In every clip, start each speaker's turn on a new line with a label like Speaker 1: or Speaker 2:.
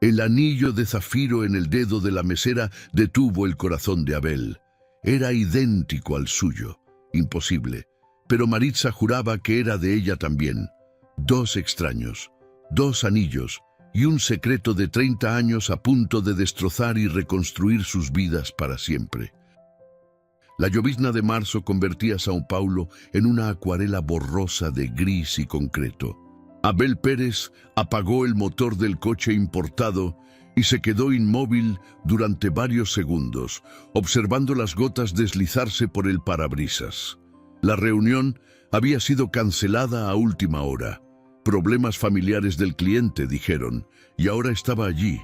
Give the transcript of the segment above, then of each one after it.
Speaker 1: El anillo de zafiro en el dedo de la mesera detuvo el corazón de Abel. Era idéntico al suyo. Imposible. Pero Maritza juraba que era de ella también. Dos extraños, dos anillos y un secreto de 30 años a punto de destrozar y reconstruir sus vidas para siempre. La llovizna de marzo convertía São Paulo en una acuarela borrosa de gris y concreto. Abel Pérez apagó el motor del coche importado y se quedó inmóvil durante varios segundos, observando las gotas deslizarse por el parabrisas. La reunión había sido cancelada a última hora. Problemas familiares del cliente, dijeron, y ahora estaba allí,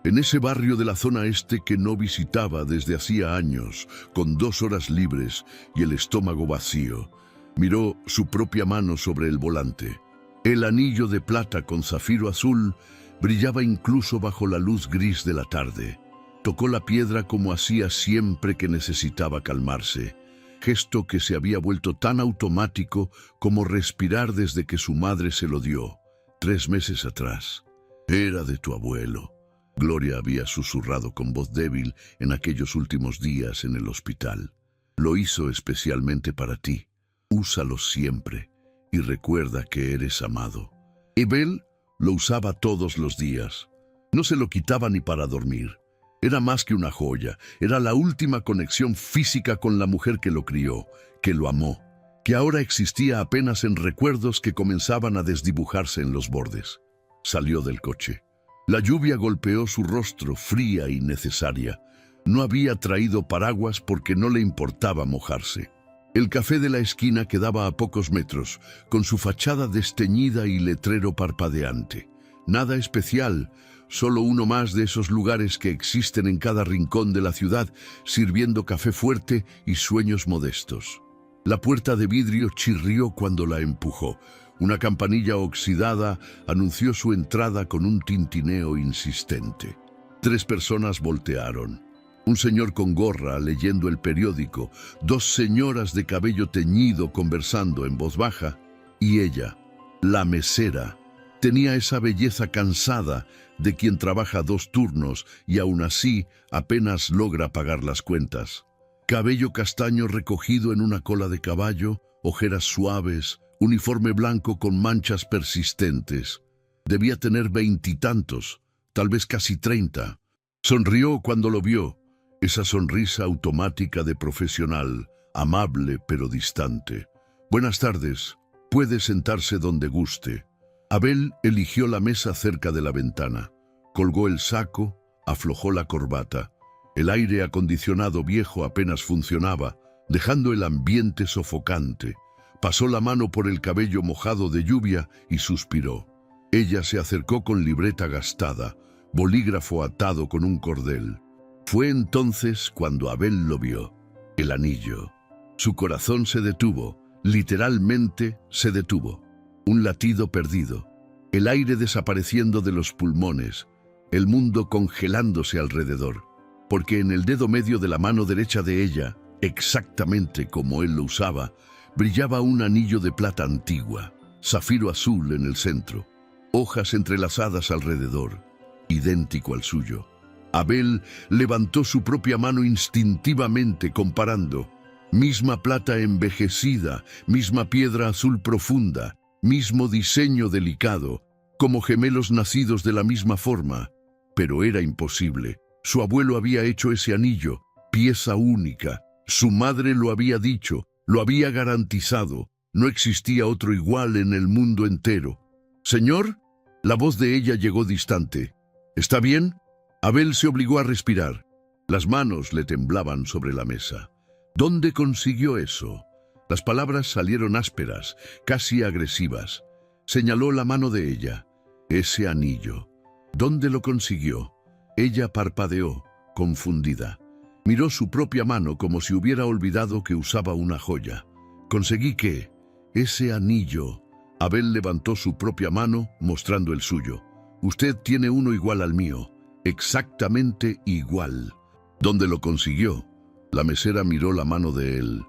Speaker 1: en ese barrio de la zona este que no visitaba desde hacía años, con 2 horas libres y el estómago vacío. Miró su propia mano sobre el volante. El anillo de plata con zafiro azul brillaba incluso bajo la luz gris de la tarde. Tocó la piedra como hacía siempre que necesitaba calmarse, gesto que se había vuelto tan automático como respirar desde que su madre se lo dio, 3 meses atrás. Era de tu abuelo. Gloria había susurrado con voz débil en aquellos últimos días en el hospital. Lo hizo especialmente para ti. Úsalo siempre y recuerda que eres amado. Abel lo usaba todos los días. No se lo quitaba ni para dormir. Era más que una joya. Era la última conexión física con la mujer que lo crió, que lo amó, que ahora existía apenas en recuerdos que comenzaban a desdibujarse en los bordes. Salió del coche. La lluvia golpeó su rostro, fría y necesaria. No había traído paraguas porque no le importaba mojarse. El café de la esquina quedaba a pocos metros, con su fachada desteñida y letrero parpadeante. Nada especial, solo uno más de esos lugares que existen en cada rincón de la ciudad, sirviendo café fuerte y sueños modestos. La puerta de vidrio chirrió cuando la empujó. Una campanilla oxidada anunció su entrada con un tintineo insistente. 3 personas voltearon. Un señor con gorra leyendo el periódico, 2 señoras de cabello teñido conversando en voz baja, y ella, la mesera, tenía esa belleza cansada de quien trabaja 2 turnos y aún así apenas logra pagar las cuentas. Cabello castaño recogido en una cola de caballo, ojeras suaves, uniforme blanco con manchas persistentes. Debía tener 20 y tantos, tal vez casi 30. Sonrió cuando lo vio, esa sonrisa automática de profesional, amable pero distante. Buenas tardes, puede sentarse donde guste. Abel eligió la mesa cerca de la ventana, colgó el saco, aflojó la corbata. El aire acondicionado viejo apenas funcionaba, dejando el ambiente sofocante. Pasó la mano por el cabello mojado de lluvia y suspiró. Ella se acercó con libreta gastada, bolígrafo atado con un cordel. Fue entonces cuando Abel lo vio, el anillo. Su corazón se detuvo, literalmente se detuvo. Un latido perdido, el aire desapareciendo de los pulmones, el mundo congelándose alrededor. Porque en el dedo medio de la mano derecha de ella, exactamente como él lo usaba, brillaba un anillo de plata antigua, zafiro azul en el centro, hojas entrelazadas alrededor, idéntico al suyo. Abel levantó su propia mano instintivamente comparando. Misma plata envejecida, misma piedra azul profunda, mismo diseño delicado, como gemelos nacidos de la misma forma. Pero era imposible. Su abuelo había hecho ese anillo, pieza única. Su madre lo había dicho, lo había garantizado. No existía otro igual en el mundo entero. «Señor», la voz de ella llegó distante. «¿Está bien?» Abel se obligó a respirar. Las manos le temblaban sobre la mesa. ¿Dónde consiguió eso? Las palabras salieron ásperas, casi agresivas. Señaló la mano de ella. Ese anillo. ¿Dónde lo consiguió? Ella parpadeó, confundida. Miró su propia mano como si hubiera olvidado que usaba una joya. «¿Conseguí qué?» «Ese anillo». Abel levantó su propia mano, mostrando el suyo. «Usted tiene uno igual al mío, exactamente igual». «¿Dónde lo consiguió?» La mesera miró la mano de él,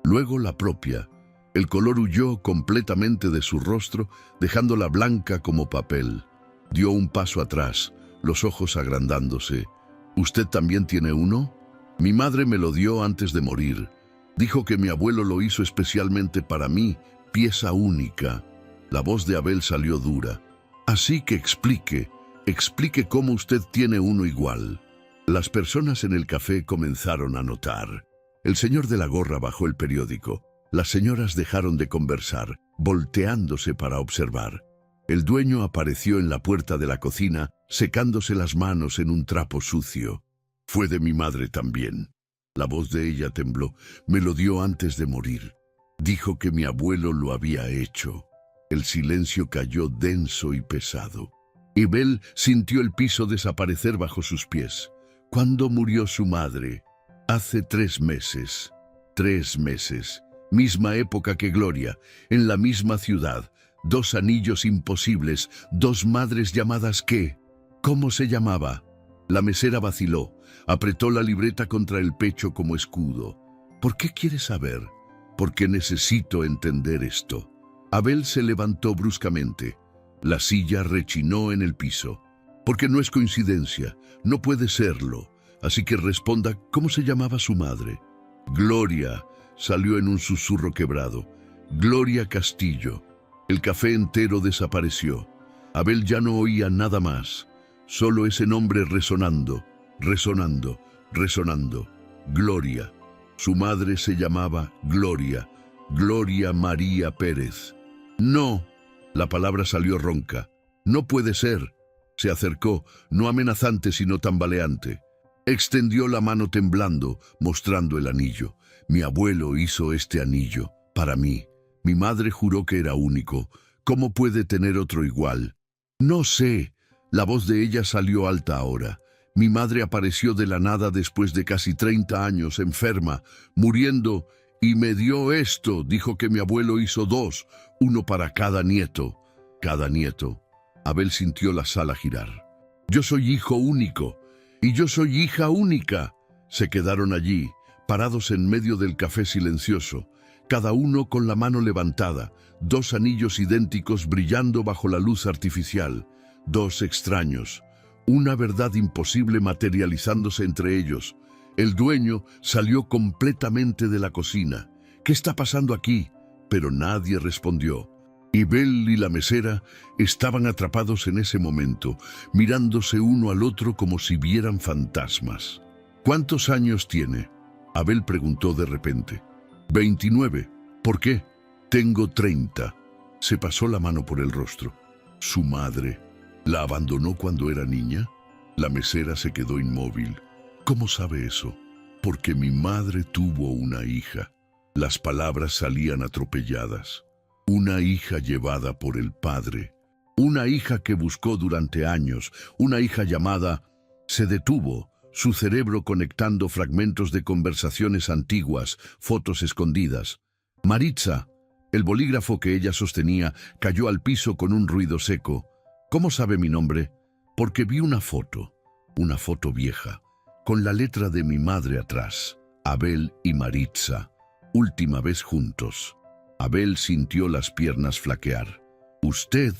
Speaker 1: luego la propia. El color huyó completamente de su rostro, dejándola blanca como papel. Dio un paso atrás, los ojos agrandándose. ¿Usted también tiene uno? Mi madre me lo dio antes de morir. Dijo que mi abuelo lo hizo especialmente para mí, pieza única. La voz de Abel salió dura. Así que explique cómo usted tiene uno igual. Las personas en el café comenzaron a notar. El señor de la gorra bajó el periódico. Las señoras dejaron de conversar, volteándose para observar. El dueño apareció en la puerta de la cocina, secándose las manos en un trapo sucio. Fue de mi madre también. La voz de ella tembló. Me lo dio antes de morir. Dijo que mi abuelo lo había hecho. El silencio cayó denso y pesado. Abel sintió el piso desaparecer bajo sus pies. ¿Cuándo murió su madre? Hace 3 meses. 3 meses. Misma época que Gloria, en la misma ciudad. 2 anillos imposibles, 2 madres llamadas ¿qué? ¿Cómo se llamaba? La mesera vaciló, apretó la libreta contra el pecho como escudo. ¿Por qué quiere saber? Porque necesito entender esto. Abel se levantó bruscamente. La silla rechinó en el piso. Porque no es coincidencia, no puede serlo. Así que responda, ¿cómo se llamaba su madre? Gloria, salió en un susurro quebrado. Gloria Castillo. El café entero desapareció. Abel ya no oía nada más. Solo ese nombre resonando, resonando, resonando. Gloria. Su madre se llamaba Gloria. Gloria María Pérez. No. La palabra salió ronca. No puede ser. Se acercó, no amenazante sino tambaleante. Extendió la mano temblando, mostrando el anillo. Mi abuelo hizo este anillo, para mí. Mi madre juró que era único. ¿Cómo puede tener otro igual? No sé. La voz de ella salió alta ahora. Mi madre apareció de la nada después de casi 30 años, enferma, muriendo, y me dio esto. Dijo que mi abuelo hizo 2, uno para cada nieto. Cada nieto. Abel sintió la sala girar. Yo soy hijo único. Y yo soy hija única. Se quedaron allí, parados en medio del café silencioso, cada uno con la mano levantada, 2 anillos idénticos brillando bajo la luz artificial, 2 extraños, una verdad imposible materializándose entre ellos. El dueño salió completamente de la cocina. ¿Qué está pasando aquí? Pero nadie respondió. Abel y la mesera estaban atrapados en ese momento, mirándose uno al otro como si vieran fantasmas. ¿Cuántos años tiene? Abel preguntó de repente. 29. ¿Por qué? Tengo 30. Se pasó la mano por el rostro. Su madre. ¿La abandonó cuando era niña? La mesera se quedó inmóvil. ¿Cómo sabe eso? Porque mi madre tuvo una hija. Las palabras salían atropelladas. Una hija llevada por el padre. Una hija que buscó durante años. Una hija llamada... Se detuvo, su cerebro conectando fragmentos de conversaciones antiguas, fotos escondidas. Maritza. El bolígrafo que ella sostenía cayó al piso con un ruido seco. ¿Cómo sabe mi nombre? Porque vi una foto vieja, con la letra de mi madre atrás. Abel y Maritza, última vez juntos. Abel sintió las piernas flaquear. Usted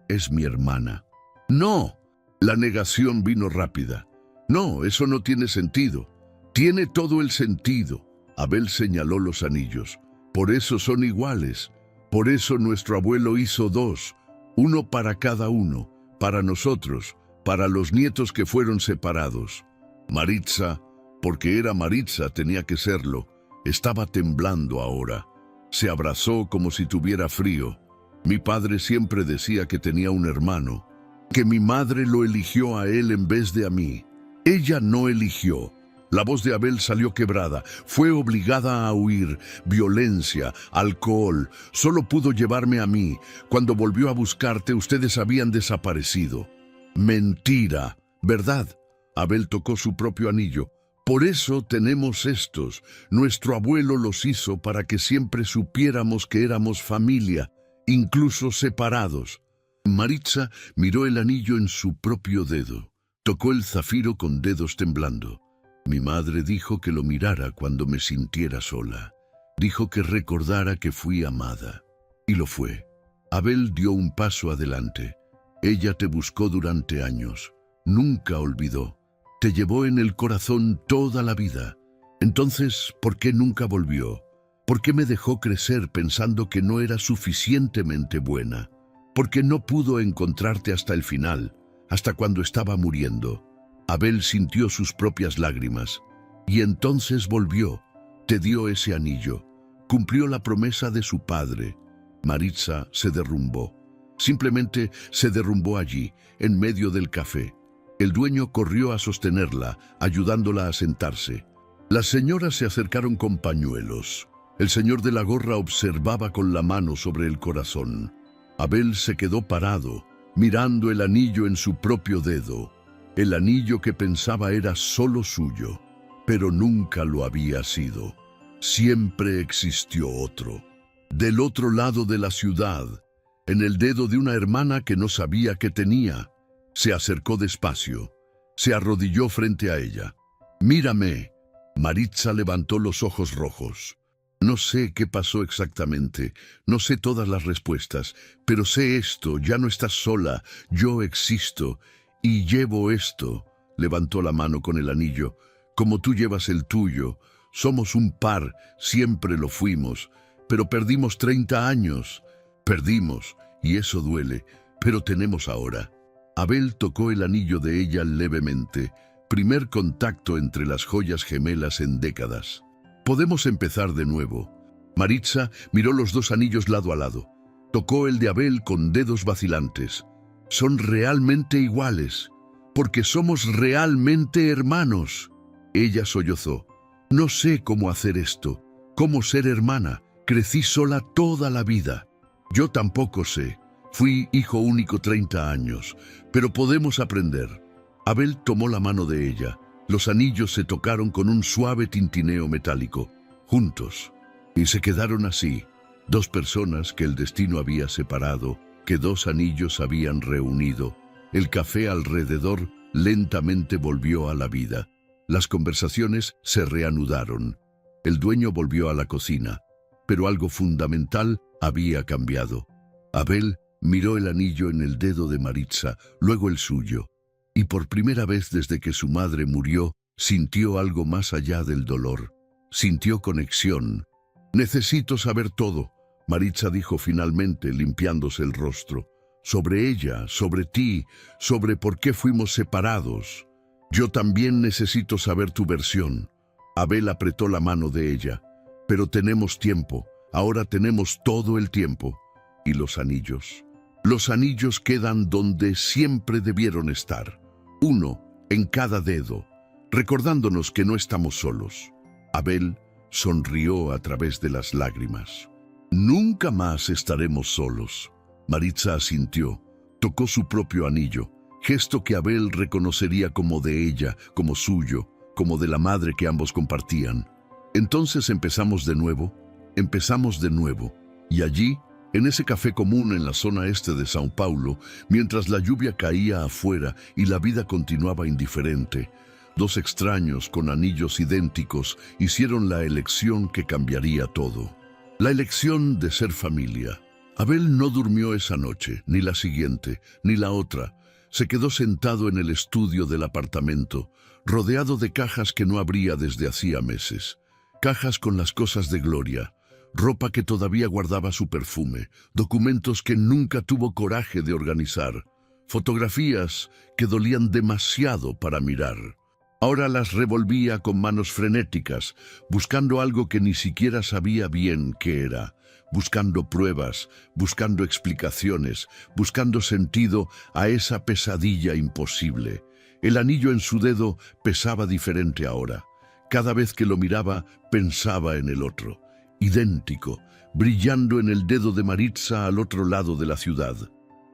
Speaker 1: es mi hermana. No. La negación vino rápida. No, eso no tiene sentido. Tiene todo el sentido. Abel señaló los anillos. Por eso son iguales. Por eso nuestro abuelo hizo 2, uno para cada uno, para nosotros, para los nietos que fueron separados. Maritza, porque era Maritza, tenía que serlo, estaba temblando ahora. Se abrazó como si tuviera frío. Mi padre siempre decía que tenía un hermano, que mi madre lo eligió a él en vez de a mí. Ella no eligió. La voz de Abel salió quebrada. Fue obligada a huir. Violencia, alcohol. Solo pudo llevarme a mí. Cuando volvió a buscarte, ustedes habían desaparecido. Mentira, ¿verdad? Abel tocó su propio anillo. Por eso tenemos estos. Nuestro abuelo los hizo para que siempre supiéramos que éramos familia, incluso separados. Maritza miró el anillo en su propio dedo. Tocó el zafiro con dedos temblando. Mi madre dijo que lo mirara cuando me sintiera sola. Dijo que recordara que fui amada. Y lo fue. Abel dio un paso adelante. Ella te buscó durante años. nunca olvidó. Te llevó en el corazón toda la vida. Entonces, ¿por qué nunca volvió? ¿Por qué me dejó crecer pensando que no era suficientemente buena? ¿Por qué no pudo encontrarte hasta el final, hasta cuando estaba muriendo? Abel sintió sus propias lágrimas. Y entonces volvió. Te dio ese anillo. Cumplió la promesa de su padre. Maritza se derrumbó. Simplemente se derrumbó allí, en medio del café. El dueño corrió a sostenerla, ayudándola a sentarse. Las señoras se acercaron con pañuelos. El señor de la gorra observaba con la mano sobre el corazón. Abel se quedó parado, mirando el anillo en su propio dedo. El anillo que pensaba era solo suyo, pero nunca lo había sido. Siempre existió otro. Del otro lado de la ciudad, en el dedo de una hermana que no sabía que tenía. Se acercó despacio. Se arrodilló frente a ella. «Mírame». Maritza levantó los ojos rojos. «No sé qué pasó exactamente, no sé todas las respuestas, pero sé esto, ya no estás sola, yo existo, y llevo esto». Levantó la mano con el anillo. «Como tú llevas el tuyo, somos un par, siempre lo fuimos, pero perdimos 30 años. Perdimos, y eso duele, pero tenemos ahora». Abel tocó el anillo de ella levemente, primer contacto entre las joyas gemelas en décadas. «Podemos empezar de nuevo». Maritza miró los dos anillos lado a lado. Tocó el de Abel con dedos vacilantes. «Son realmente iguales, porque somos realmente hermanos». Ella sollozó. «No sé cómo hacer esto, cómo ser hermana. Crecí sola toda la vida». «Yo tampoco sé. Fui hijo único 30 años, pero podemos aprender». Abel tomó la mano de ella. Los anillos se tocaron con un suave tintineo metálico, juntos, y se quedaron así, dos personas que el destino había separado, que dos anillos habían reunido. El café alrededor lentamente volvió a la vida. Las conversaciones se reanudaron. El dueño volvió a la cocina, pero algo fundamental había cambiado. Abel miró el anillo en el dedo de Maritza, luego el suyo, y por primera vez desde que su madre murió, sintió algo más allá del dolor. Sintió conexión. «Necesito saber todo», Maritza dijo finalmente, limpiándose el rostro. «Sobre ella, sobre ti, sobre por qué fuimos separados. Yo también necesito saber tu versión». Abel apretó la mano de ella. «Pero tenemos tiempo, ahora tenemos todo el tiempo». «¿Y los anillos?» «Los anillos quedan donde siempre debieron estar. Uno en cada dedo, recordándonos que no estamos solos». Abel sonrió a través de las lágrimas. «Nunca más estaremos solos». Maritza asintió. Tocó su propio anillo, gesto que Abel reconocería como de ella, como suyo, como de la madre que ambos compartían. Entonces empezamos de nuevo, y allí, en ese café común en la zona este de São Paulo, mientras la lluvia caía afuera y la vida continuaba indiferente, dos extraños con anillos idénticos hicieron la elección que cambiaría todo. La elección de ser familia. Abel no durmió esa noche, ni la siguiente, ni la otra. Se quedó sentado en el estudio del apartamento, rodeado de cajas que no abría desde hacía meses. Cajas con las cosas de Gloria, ropa que todavía guardaba su perfume, documentos que nunca tuvo coraje de organizar, fotografías que dolían demasiado para mirar. Ahora las revolvía con manos frenéticas, buscando algo que ni siquiera sabía bien qué era, buscando pruebas, buscando explicaciones, buscando sentido a esa pesadilla imposible. El anillo en su dedo pesaba diferente ahora. Cada vez que lo miraba, pensaba en el otro. Idéntico, brillando en el dedo de Maritza al otro lado de la ciudad.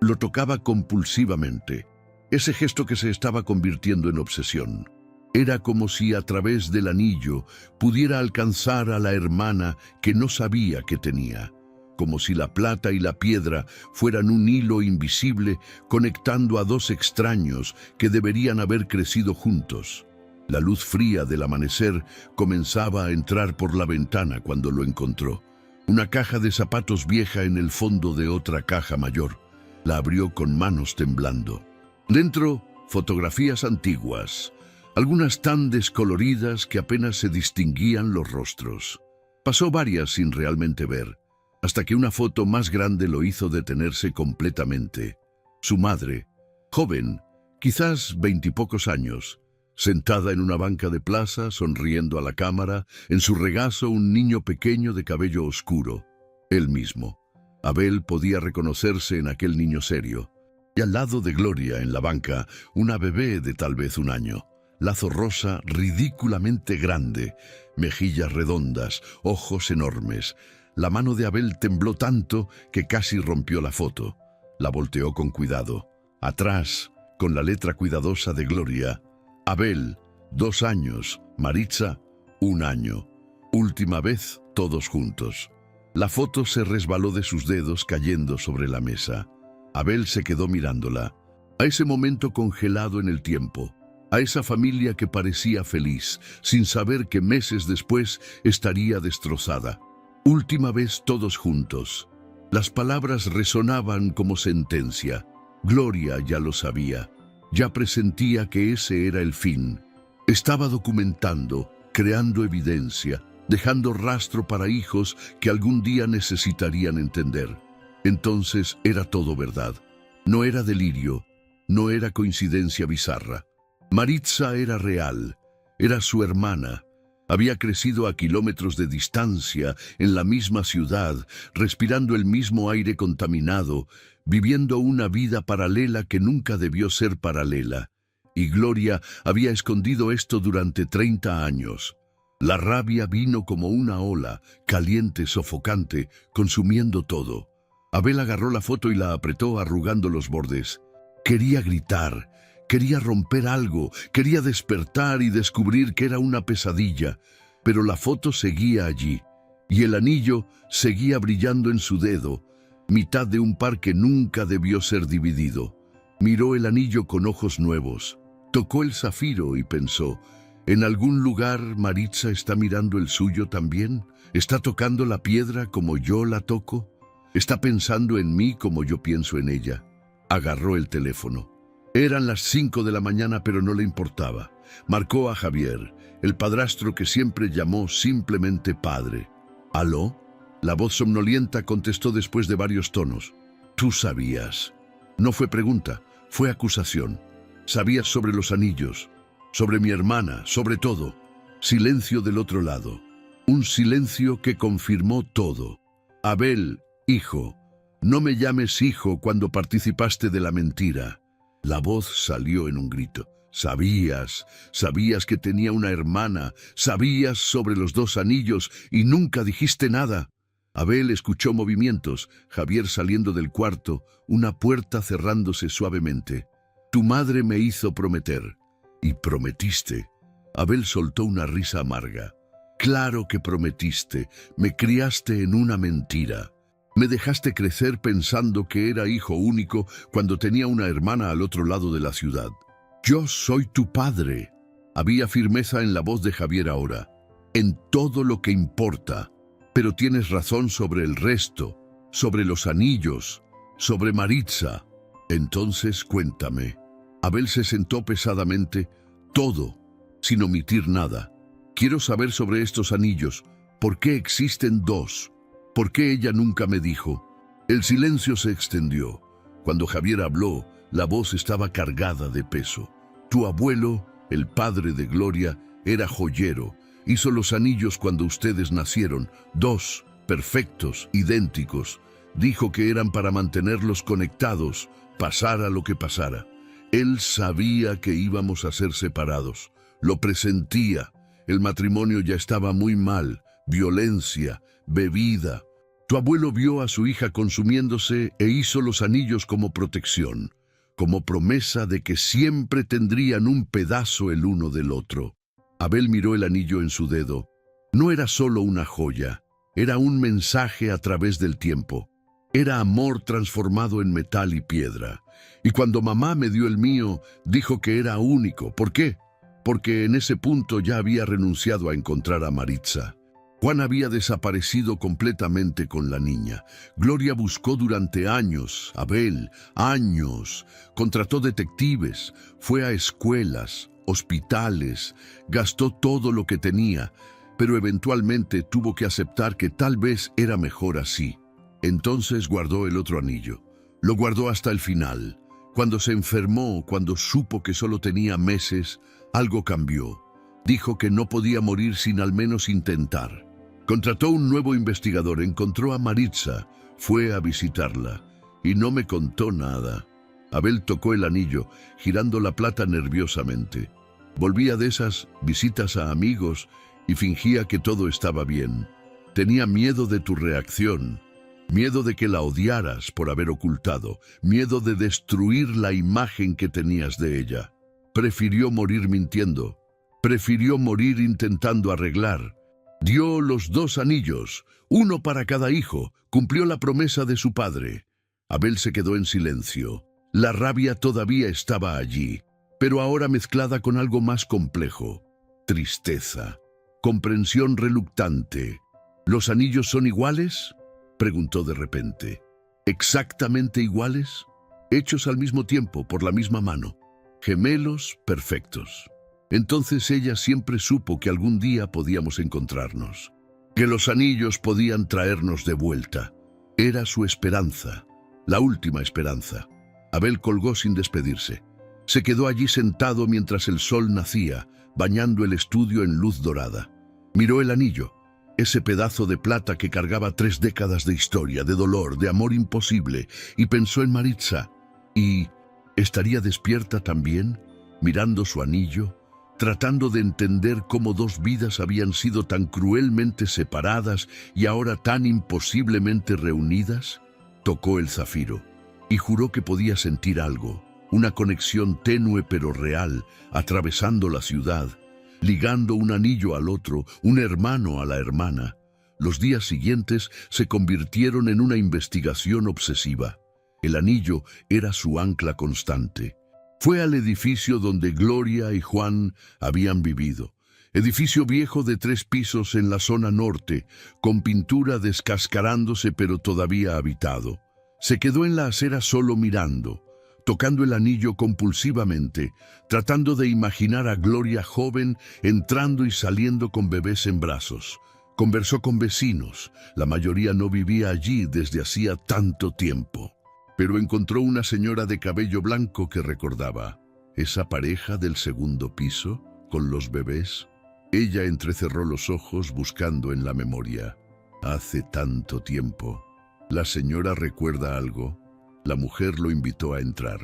Speaker 1: Lo tocaba compulsivamente, ese gesto que se estaba convirtiendo en obsesión. Era como si a través del anillo pudiera alcanzar a la hermana que no sabía que tenía, como si la plata y la piedra fueran un hilo invisible conectando a dos extraños que deberían haber crecido juntos. La luz fría del amanecer comenzaba a entrar por la ventana cuando lo encontró. Una caja de zapatos vieja en el fondo de otra caja mayor. La abrió con manos temblando. Dentro, fotografías antiguas, algunas tan descoloridas que apenas se distinguían los rostros. Pasó varias sin realmente ver, hasta que una foto más grande lo hizo detenerse completamente. Su madre, joven, quizás 20 y pocos años, sentada en una banca de plaza, sonriendo a la cámara, en su regazo un niño pequeño de cabello oscuro, él mismo. Abel podía reconocerse en aquel niño serio. Y al lado de Gloria, en la banca, una bebé de tal vez 1 año. Lazo rosa ridículamente grande, mejillas redondas, ojos enormes. La mano de Abel tembló tanto que casi rompió la foto. La volteó con cuidado. Atrás, con la letra cuidadosa de Gloria, Abel, 2 años, Maritza, 1 año. Última vez, todos juntos. La foto se resbaló de sus dedos cayendo sobre la mesa. Abel se quedó mirándola, a ese momento congelado en el tiempo, a esa familia que parecía feliz, sin saber que meses después estaría destrozada. Última vez todos juntos. Las palabras resonaban como sentencia. Gloria ya lo sabía, ya presentía que ese era el fin. Estaba documentando, creando evidencia, dejando rastro para hijos que algún día necesitarían entender. Entonces era todo verdad. No era delirio, no era coincidencia bizarra. Maritza era real, era su hermana. Había crecido a kilómetros de distancia, en la misma ciudad, respirando el mismo aire contaminado, viviendo una vida paralela que nunca debió ser paralela. Y Gloria había escondido esto durante 30 años. La rabia vino como una ola, caliente, sofocante, consumiendo todo. Abel agarró la foto y la apretó arrugando los bordes. Quería gritar, quería romper algo, quería despertar y descubrir que era una pesadilla, pero la foto seguía allí, y el anillo seguía brillando en su dedo, mitad de un par que nunca debió ser dividido. Miró el anillo con ojos nuevos, tocó el zafiro y pensó: ¿en algún lugar Maritza está mirando el suyo también? ¿Está tocando la piedra como yo la toco? ¿Está pensando en mí como yo pienso en ella? Agarró el teléfono. Eran las 5 de la mañana, pero no le importaba. Marcó a Javier, el padrastro que siempre llamó simplemente padre. ¿Aló? La voz somnolienta contestó después de varios tonos. Tú sabías. No fue pregunta, fue acusación. Sabías sobre los anillos, sobre mi hermana, sobre todo. Silencio del otro lado. Un silencio que confirmó todo. Abel, hijo, no me llames hijo cuando participaste de la mentira. La voz salió en un grito. Sabías que tenía una hermana, sabías sobre los 2 anillos y nunca dijiste nada. Abel escuchó movimientos, Javier saliendo del cuarto, una puerta cerrándose suavemente. Tu madre me hizo prometer. Y prometiste. Abel soltó una risa amarga. Claro que prometiste, me criaste en una mentira. Me dejaste crecer pensando que era hijo único cuando tenía una hermana al otro lado de la ciudad. Yo soy tu padre. Había firmeza en la voz de Javier ahora. En todo lo que importa. Pero tienes razón sobre el resto, sobre los anillos, sobre Maritza. Entonces cuéntame. Abel se sentó pesadamente. Todo, sin omitir nada. Quiero saber sobre estos anillos. ¿Por qué existen 2? ¿Por qué ella nunca me dijo? El silencio se extendió. Cuando Javier habló, la voz estaba cargada de peso. Tu abuelo, el padre de Gloria, era joyero. Hizo los anillos cuando ustedes nacieron, 2, perfectos, idénticos. Dijo que eran para mantenerlos conectados, pasara lo que pasara. Él sabía que íbamos a ser separados. Lo presentía. El matrimonio ya estaba muy mal. Violencia, bebida. Tu abuelo vio a su hija consumiéndose e hizo los anillos como protección, como promesa de que siempre tendrían un pedazo el uno del otro. Abel miró el anillo en su dedo. No era solo una joya, era un mensaje a través del tiempo. Era amor transformado en metal y piedra. Y cuando mamá me dio el mío, dijo que era único. ¿Por qué? Porque en ese punto ya había renunciado a encontrar a Maritza. Juan había desaparecido completamente con la niña. Gloria buscó durante años, Abel, años. Contrató detectives, fue a escuelas, hospitales, gastó todo lo que tenía, pero eventualmente tuvo que aceptar que tal vez era mejor así. Entonces guardó el otro anillo. Lo guardó hasta el final. Cuando se enfermó, cuando supo que solo tenía meses, algo cambió. Dijo que no podía morir sin al menos intentar. Contrató un nuevo investigador, encontró a Maritza, fue a visitarla y no me contó nada. Abel tocó el anillo, girando la plata nerviosamente. Volvía de esas visitas a amigos y fingía que todo estaba bien. Tenía miedo de tu reacción, miedo de que la odiaras por haber ocultado, miedo de destruir la imagen que tenías de ella. Prefirió morir mintiendo, prefirió morir intentando arreglar. Dio los 2 anillos, uno para cada hijo, cumplió la promesa de su padre. Abel se quedó en silencio. La rabia todavía estaba allí, pero ahora mezclada con algo más complejo. Tristeza, comprensión reluctante. ¿Los anillos son iguales?, preguntó de repente. ¿Exactamente iguales? Hechos al mismo tiempo, por la misma mano. Gemelos perfectos. Entonces ella siempre supo que algún día podíamos encontrarnos, que los anillos podían traernos de vuelta. Era su esperanza, la última esperanza. Abel colgó sin despedirse. Se quedó allí sentado mientras el sol nacía, bañando el estudio en luz dorada. Miró el anillo, ese pedazo de plata que cargaba 3 décadas de historia, de dolor, de amor imposible, y pensó en Maritza. ¿Y estaría despierta también, mirando su anillo, tratando de entender cómo 2 vidas habían sido tan cruelmente separadas y ahora tan imposiblemente reunidas? Tocó el zafiro y juró que podía sentir algo, una conexión tenue pero real, atravesando la ciudad, ligando un anillo al otro, un hermano a la hermana. Los días siguientes se convirtieron en una investigación obsesiva. El anillo era su ancla constante. Fue al edificio donde Gloria y Juan habían vivido. Edificio viejo de 3 pisos en la zona norte, con pintura descascarándose pero todavía habitado. Se quedó en la acera solo mirando, tocando el anillo compulsivamente, tratando de imaginar a Gloria joven entrando y saliendo con bebés en brazos. Conversó con vecinos, la mayoría no vivía allí desde hacía tanto tiempo. Pero encontró una señora de cabello blanco que recordaba. ¿Esa pareja del segundo piso, con los bebés? Ella entrecerró los ojos buscando en la memoria. Hace tanto tiempo. ¿La señora recuerda algo? La mujer lo invitó a entrar.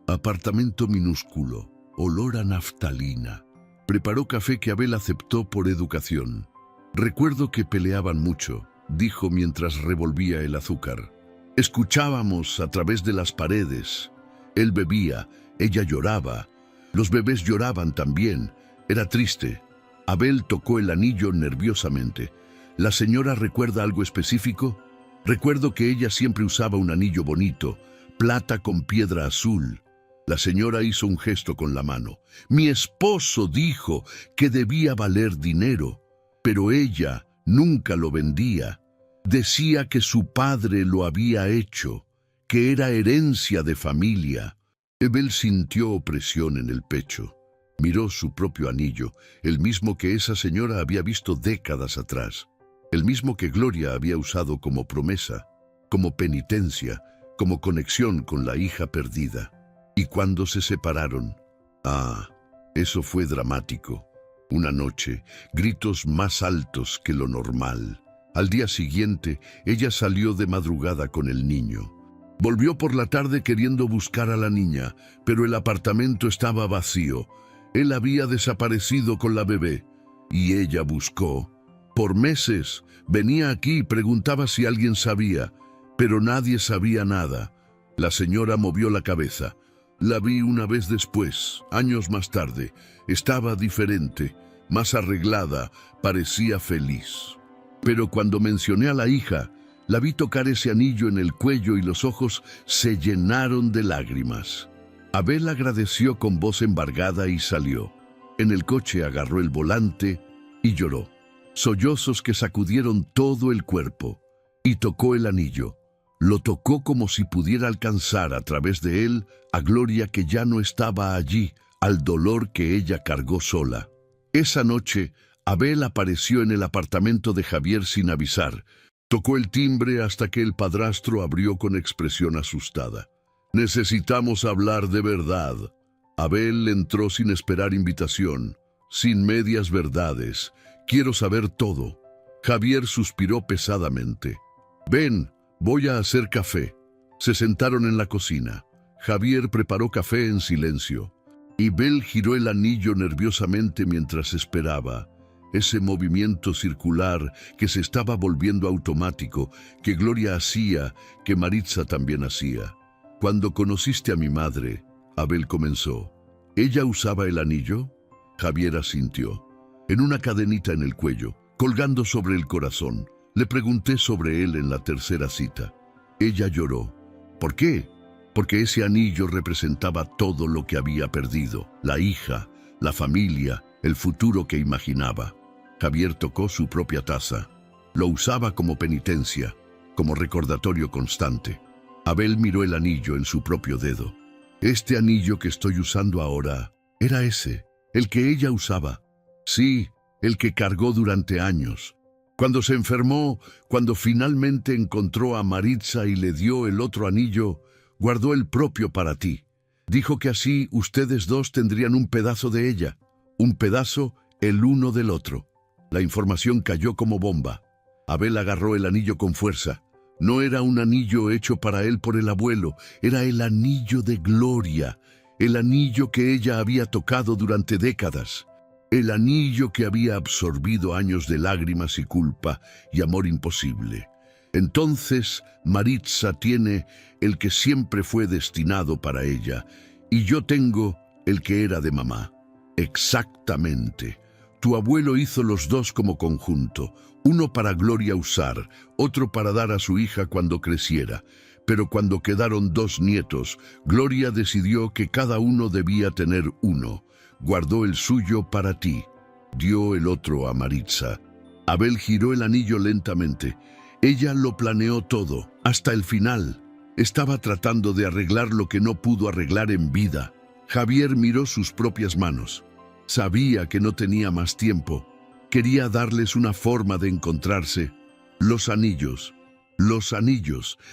Speaker 1: Apartamento minúsculo, olor a naftalina. Preparó café que Abel aceptó por educación. Recuerdo que peleaban mucho, dijo mientras revolvía el azúcar. Escuchábamos a través de las paredes. Él bebía, ella lloraba. Los bebés lloraban también. Era triste. Abel tocó el anillo nerviosamente. ¿La señora recuerda algo específico? Recuerdo que ella siempre usaba un anillo bonito, plata con piedra azul. La señora hizo un gesto con la mano. Mi esposo dijo que debía valer dinero, pero ella nunca lo vendía. Decía que su padre lo había hecho, que era herencia de familia. Abel sintió opresión en el pecho. Miró su propio anillo, el mismo que esa señora había visto décadas atrás, el mismo que Gloria había usado como promesa, como penitencia, como conexión con la hija perdida. Y cuando se separaron, eso fue dramático. Una noche, gritos más altos que lo normal. Al día siguiente, ella salió de madrugada con el niño. Volvió por la tarde queriendo buscar a la niña, pero el apartamento estaba vacío. Él había desaparecido con la bebé, y ella buscó. Por meses, venía aquí y preguntaba si alguien sabía, pero nadie sabía nada. La señora movió la cabeza. La vi una vez después, años más tarde. Estaba diferente, más arreglada, parecía feliz. Pero cuando mencioné a la hija, la vi tocar ese anillo en el cuello y los ojos se llenaron de lágrimas. Abel agradeció con voz embargada y salió. En el coche agarró el volante y lloró. sollozos que sacudieron todo el cuerpo, y tocó el anillo. Lo tocó como si pudiera alcanzar a través de él a Gloria que ya no estaba allí, al dolor que ella cargó sola. Esa noche, Abel apareció en el apartamento de Javier sin avisar. Tocó el timbre hasta que el padrastro abrió con expresión asustada. «Necesitamos hablar de verdad». Abel entró sin esperar invitación, sin medias verdades. «Quiero saber todo». Javier suspiró pesadamente. «Ven, voy a hacer café». Se sentaron en la cocina. Javier preparó café en silencio. Y Abel giró el anillo nerviosamente mientras esperaba. Ese movimiento circular que se estaba volviendo automático, que Gloria hacía, que Maritza también hacía. «Cuando conociste a mi madre», Abel comenzó, «¿ella usaba el anillo?» Javier asintió. «En una cadenita en el cuello, colgando sobre el corazón. Le pregunté sobre él en la tercera cita. Ella lloró. ¿Por qué? Porque ese anillo representaba todo lo que había perdido, la hija, la familia, el futuro que imaginaba». Javier tocó su propia taza. Lo usaba como penitencia, como recordatorio constante. Abel miró el anillo en su propio dedo. «Este anillo que estoy usando ahora era ese, el que ella usaba. Sí, el que cargó durante años. Cuando se enfermó, cuando finalmente encontró a Maritza y le dio el otro anillo, guardó el propio para ti. Dijo que así ustedes dos tendrían un pedazo de ella, un pedazo el uno del otro». La información cayó como bomba. Abel agarró el anillo con fuerza. No era un anillo hecho para él por el abuelo, era el anillo de Gloria, el anillo que ella había tocado durante décadas, el anillo que había absorbido años de lágrimas y culpa y amor imposible. Entonces Maritza tiene el que siempre fue destinado para ella, y yo tengo el que era de mamá. Exactamente. Tu abuelo hizo los dos como conjunto, uno para Gloria usar, otro para dar a su hija cuando creciera. Pero cuando quedaron dos nietos, Gloria decidió que cada uno debía tener uno. Guardó el suyo para ti. Dio el otro a Maritza. Abel giró el anillo lentamente. Ella lo planeó todo, hasta el final. Estaba tratando de arreglar lo que no pudo arreglar en vida. Javier miró sus propias manos. Sabía que no tenía más tiempo. Quería darles una forma de encontrarse. Los anillos.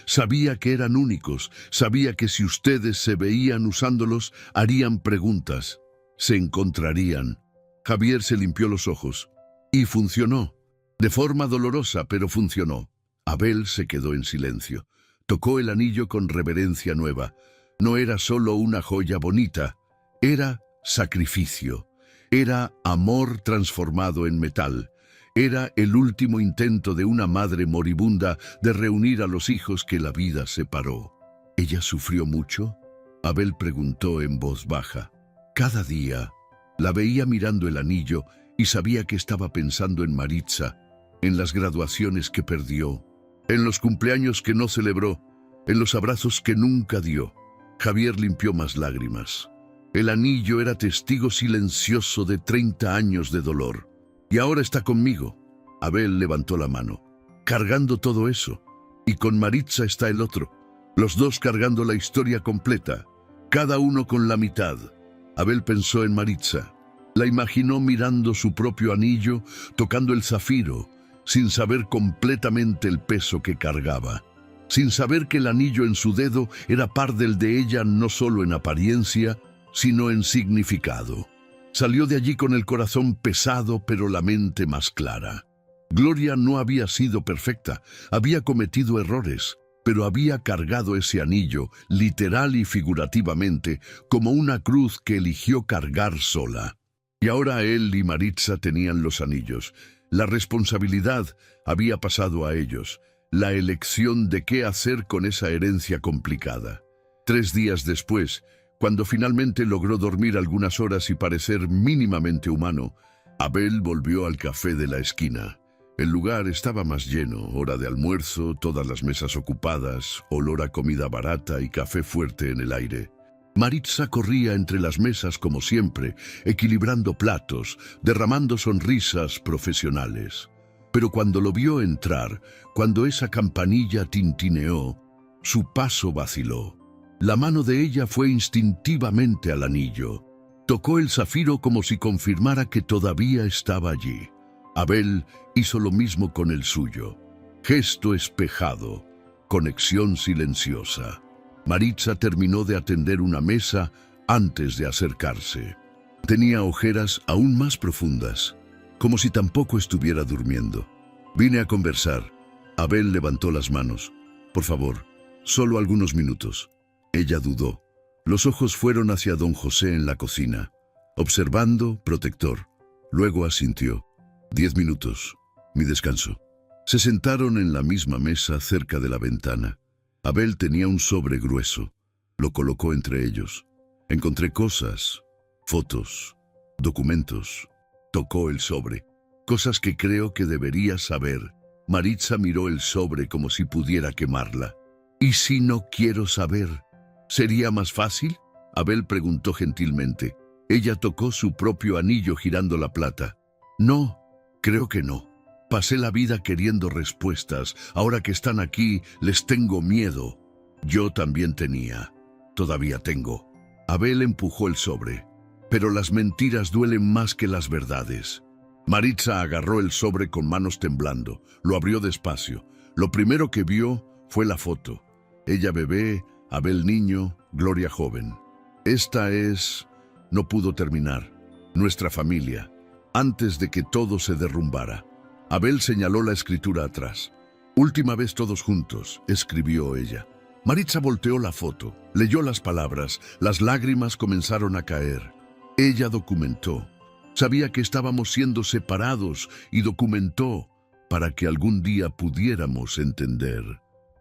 Speaker 1: Sabía que eran únicos. Sabía que si ustedes se veían usándolos, harían preguntas. Se encontrarían. Javier se limpió los ojos. Y funcionó. De forma dolorosa, pero funcionó. Abel se quedó en silencio. Tocó el anillo con reverencia nueva. No era solo una joya bonita. Era sacrificio. Era amor transformado en metal. Era el último intento de una madre moribunda de reunir a los hijos que la vida separó. ¿Ella sufrió mucho?, Abel preguntó en voz baja. Cada día la veía mirando el anillo y sabía que estaba pensando en Maritza, en las graduaciones que perdió, en los cumpleaños que no celebró, en los abrazos que nunca dio. Javier limpió más lágrimas. El anillo era testigo silencioso de 30 años de dolor. Y ahora está conmigo. Abel levantó la mano. Cargando todo eso. Y con Maritza está el otro. Los dos cargando la historia completa. Cada uno con la mitad. Abel pensó en Maritza. La imaginó mirando su propio anillo, tocando el zafiro, sin saber completamente el peso que cargaba. Sin saber que el anillo en su dedo era par del de ella no solo en apariencia, sino en significado. Salió de allí con el corazón pesado, pero la mente más clara. Gloria no había sido perfecta, había cometido errores, pero había cargado ese anillo, literal y figurativamente, como una cruz que eligió cargar sola. Y ahora él y Maritza tenían los anillos. La responsabilidad había pasado a ellos, la elección de qué hacer con esa herencia complicada. 3 días después, cuando finalmente logró dormir algunas horas y parecer mínimamente humano, Abel volvió al café de la esquina. El lugar estaba más lleno, hora de almuerzo, todas las mesas ocupadas, olor a comida barata y café fuerte en el aire. Maritza corría entre las mesas como siempre, equilibrando platos, derramando sonrisas profesionales. Pero cuando lo vio entrar, cuando esa campanilla tintineó, su paso vaciló. La mano de ella fue instintivamente al anillo. Tocó el zafiro como si confirmara que todavía estaba allí. Abel hizo lo mismo con el suyo. Gesto espejado, conexión silenciosa. Maritza terminó de atender una mesa antes de acercarse. Tenía ojeras aún más profundas, como si tampoco estuviera durmiendo. Vine a conversar. Abel levantó las manos. Por favor, solo algunos minutos. Ella dudó. Los ojos fueron hacia don José en la cocina, observando, protector. Luego asintió. 10 minutos, mi descanso. Se sentaron en la misma mesa cerca de la ventana. Abel tenía un sobre grueso. Lo colocó entre ellos. Encontré cosas, fotos, documentos. Tocó el sobre. Cosas que creo que deberías saber. Maritza miró el sobre como si pudiera quemarla. ¿Y si no quiero saber? ¿Sería más fácil? Abel preguntó gentilmente. Ella tocó su propio anillo girando la plata. No, creo que no. Pasé la vida queriendo respuestas. Ahora que están aquí, les tengo miedo. Yo también tenía. Todavía tengo. Abel empujó el sobre. Pero las mentiras duelen más que las verdades. Maritza agarró el sobre con manos temblando. Lo abrió despacio. Lo primero que vio fue la foto. Ella bebé, Abel niño, Gloria joven. Esta es... No pudo terminar. Nuestra familia. Antes de que todo se derrumbara. Abel señaló la escritura atrás. Última vez todos juntos, escribió ella. Maritza volteó la foto, leyó las palabras, las lágrimas comenzaron a caer. Ella documentó. Sabía que estábamos siendo separados y documentó para que algún día pudiéramos entender.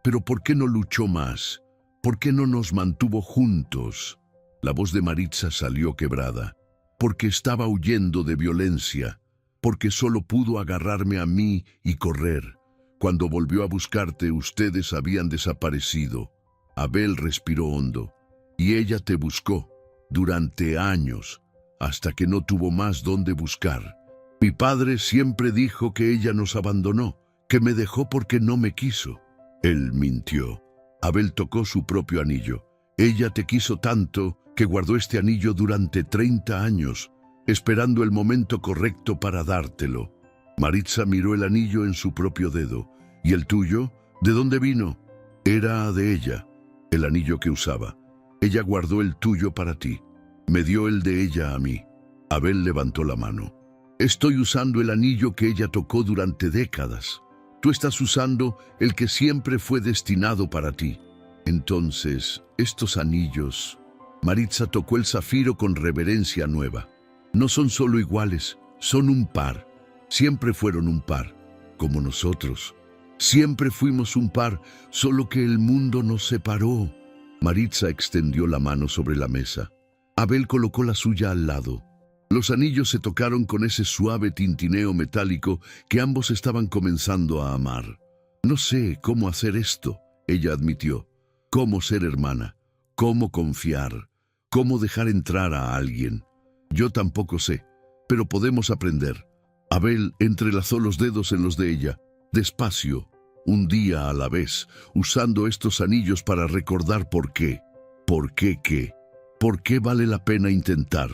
Speaker 1: Pero ¿por qué no luchó más? ¿Por qué no nos mantuvo juntos? La voz de Maritza salió quebrada. Porque estaba huyendo de violencia. Porque solo pudo agarrarme a mí y correr. Cuando volvió a buscarte, ustedes habían desaparecido. Abel respiró hondo. Y ella te buscó durante años, hasta que no tuvo más dónde buscar. Mi padre siempre dijo que ella nos abandonó, que me dejó porque no me quiso. Él mintió. Abel tocó su propio anillo. Ella te quiso tanto que guardó este anillo durante 30 años, esperando el momento correcto para dártelo. Maritza miró el anillo en su propio dedo. ¿Y el tuyo? ¿De dónde vino? Era de ella, el anillo que usaba. Ella guardó el tuyo para ti. Me dio el de ella a mí. Abel levantó la mano. Estoy usando el anillo que ella tocó durante décadas. Tú estás usando el que siempre fue destinado para ti. Entonces, estos anillos... Maritza tocó el zafiro con reverencia nueva. No son solo iguales, son un par. Siempre fueron un par, como nosotros. Siempre fuimos un par, solo que el mundo nos separó. Maritza extendió la mano sobre la mesa. Abel colocó la suya al lado. Los anillos se tocaron con ese suave tintineo metálico que ambos estaban comenzando a amar. No sé cómo hacer esto, ella admitió. Cómo ser hermana, cómo confiar, cómo dejar entrar a alguien. Yo tampoco sé, pero podemos aprender. Abel entrelazó los dedos en los de ella, despacio, un día a la vez, usando estos anillos para recordar por qué. ¿Por qué qué? ¿Por qué vale la pena intentar?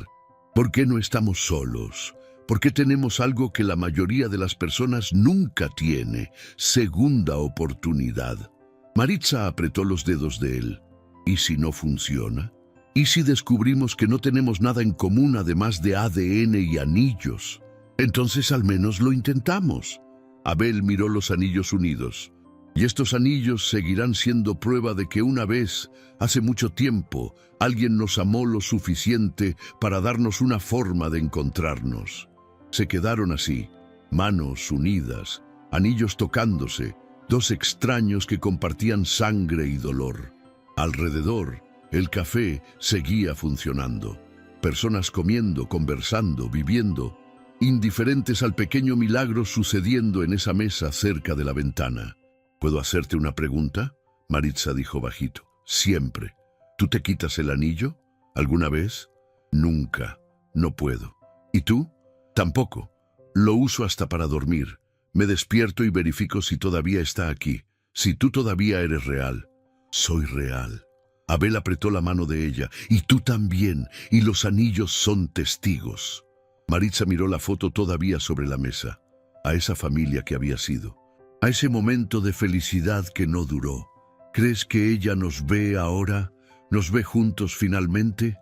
Speaker 1: ¿Por qué no estamos solos? ¿Por qué tenemos algo que la mayoría de las personas nunca tiene? Segunda oportunidad. Maritza apretó los dedos de él. ¿Y si no funciona? ¿Y si descubrimos que no tenemos nada en común además de ADN y anillos? Entonces al menos lo intentamos. Abel miró los anillos unidos. Y estos anillos seguirán siendo prueba de que una vez, hace mucho tiempo, alguien nos amó lo suficiente para darnos una forma de encontrarnos. Se quedaron así, manos unidas, anillos tocándose, dos extraños que compartían sangre y dolor. Alrededor, el café seguía funcionando. Personas comiendo, conversando, viviendo, indiferentes al pequeño milagro sucediendo en esa mesa cerca de la ventana. ¿Puedo hacerte una pregunta? Maritza dijo bajito. Siempre. ¿Tú te quitas el anillo? ¿Alguna vez? Nunca. No puedo. ¿Y tú? Tampoco. Lo uso hasta para dormir. Me despierto y verifico si todavía está aquí, si tú todavía eres real. Soy real. Abel apretó la mano de ella, y tú también, y los anillos son testigos. Maritza miró la foto todavía sobre la mesa, a esa familia que había sido, a ese momento de felicidad que no duró. ¿Crees que ella nos ve ahora? ¿Nos ve juntos finalmente?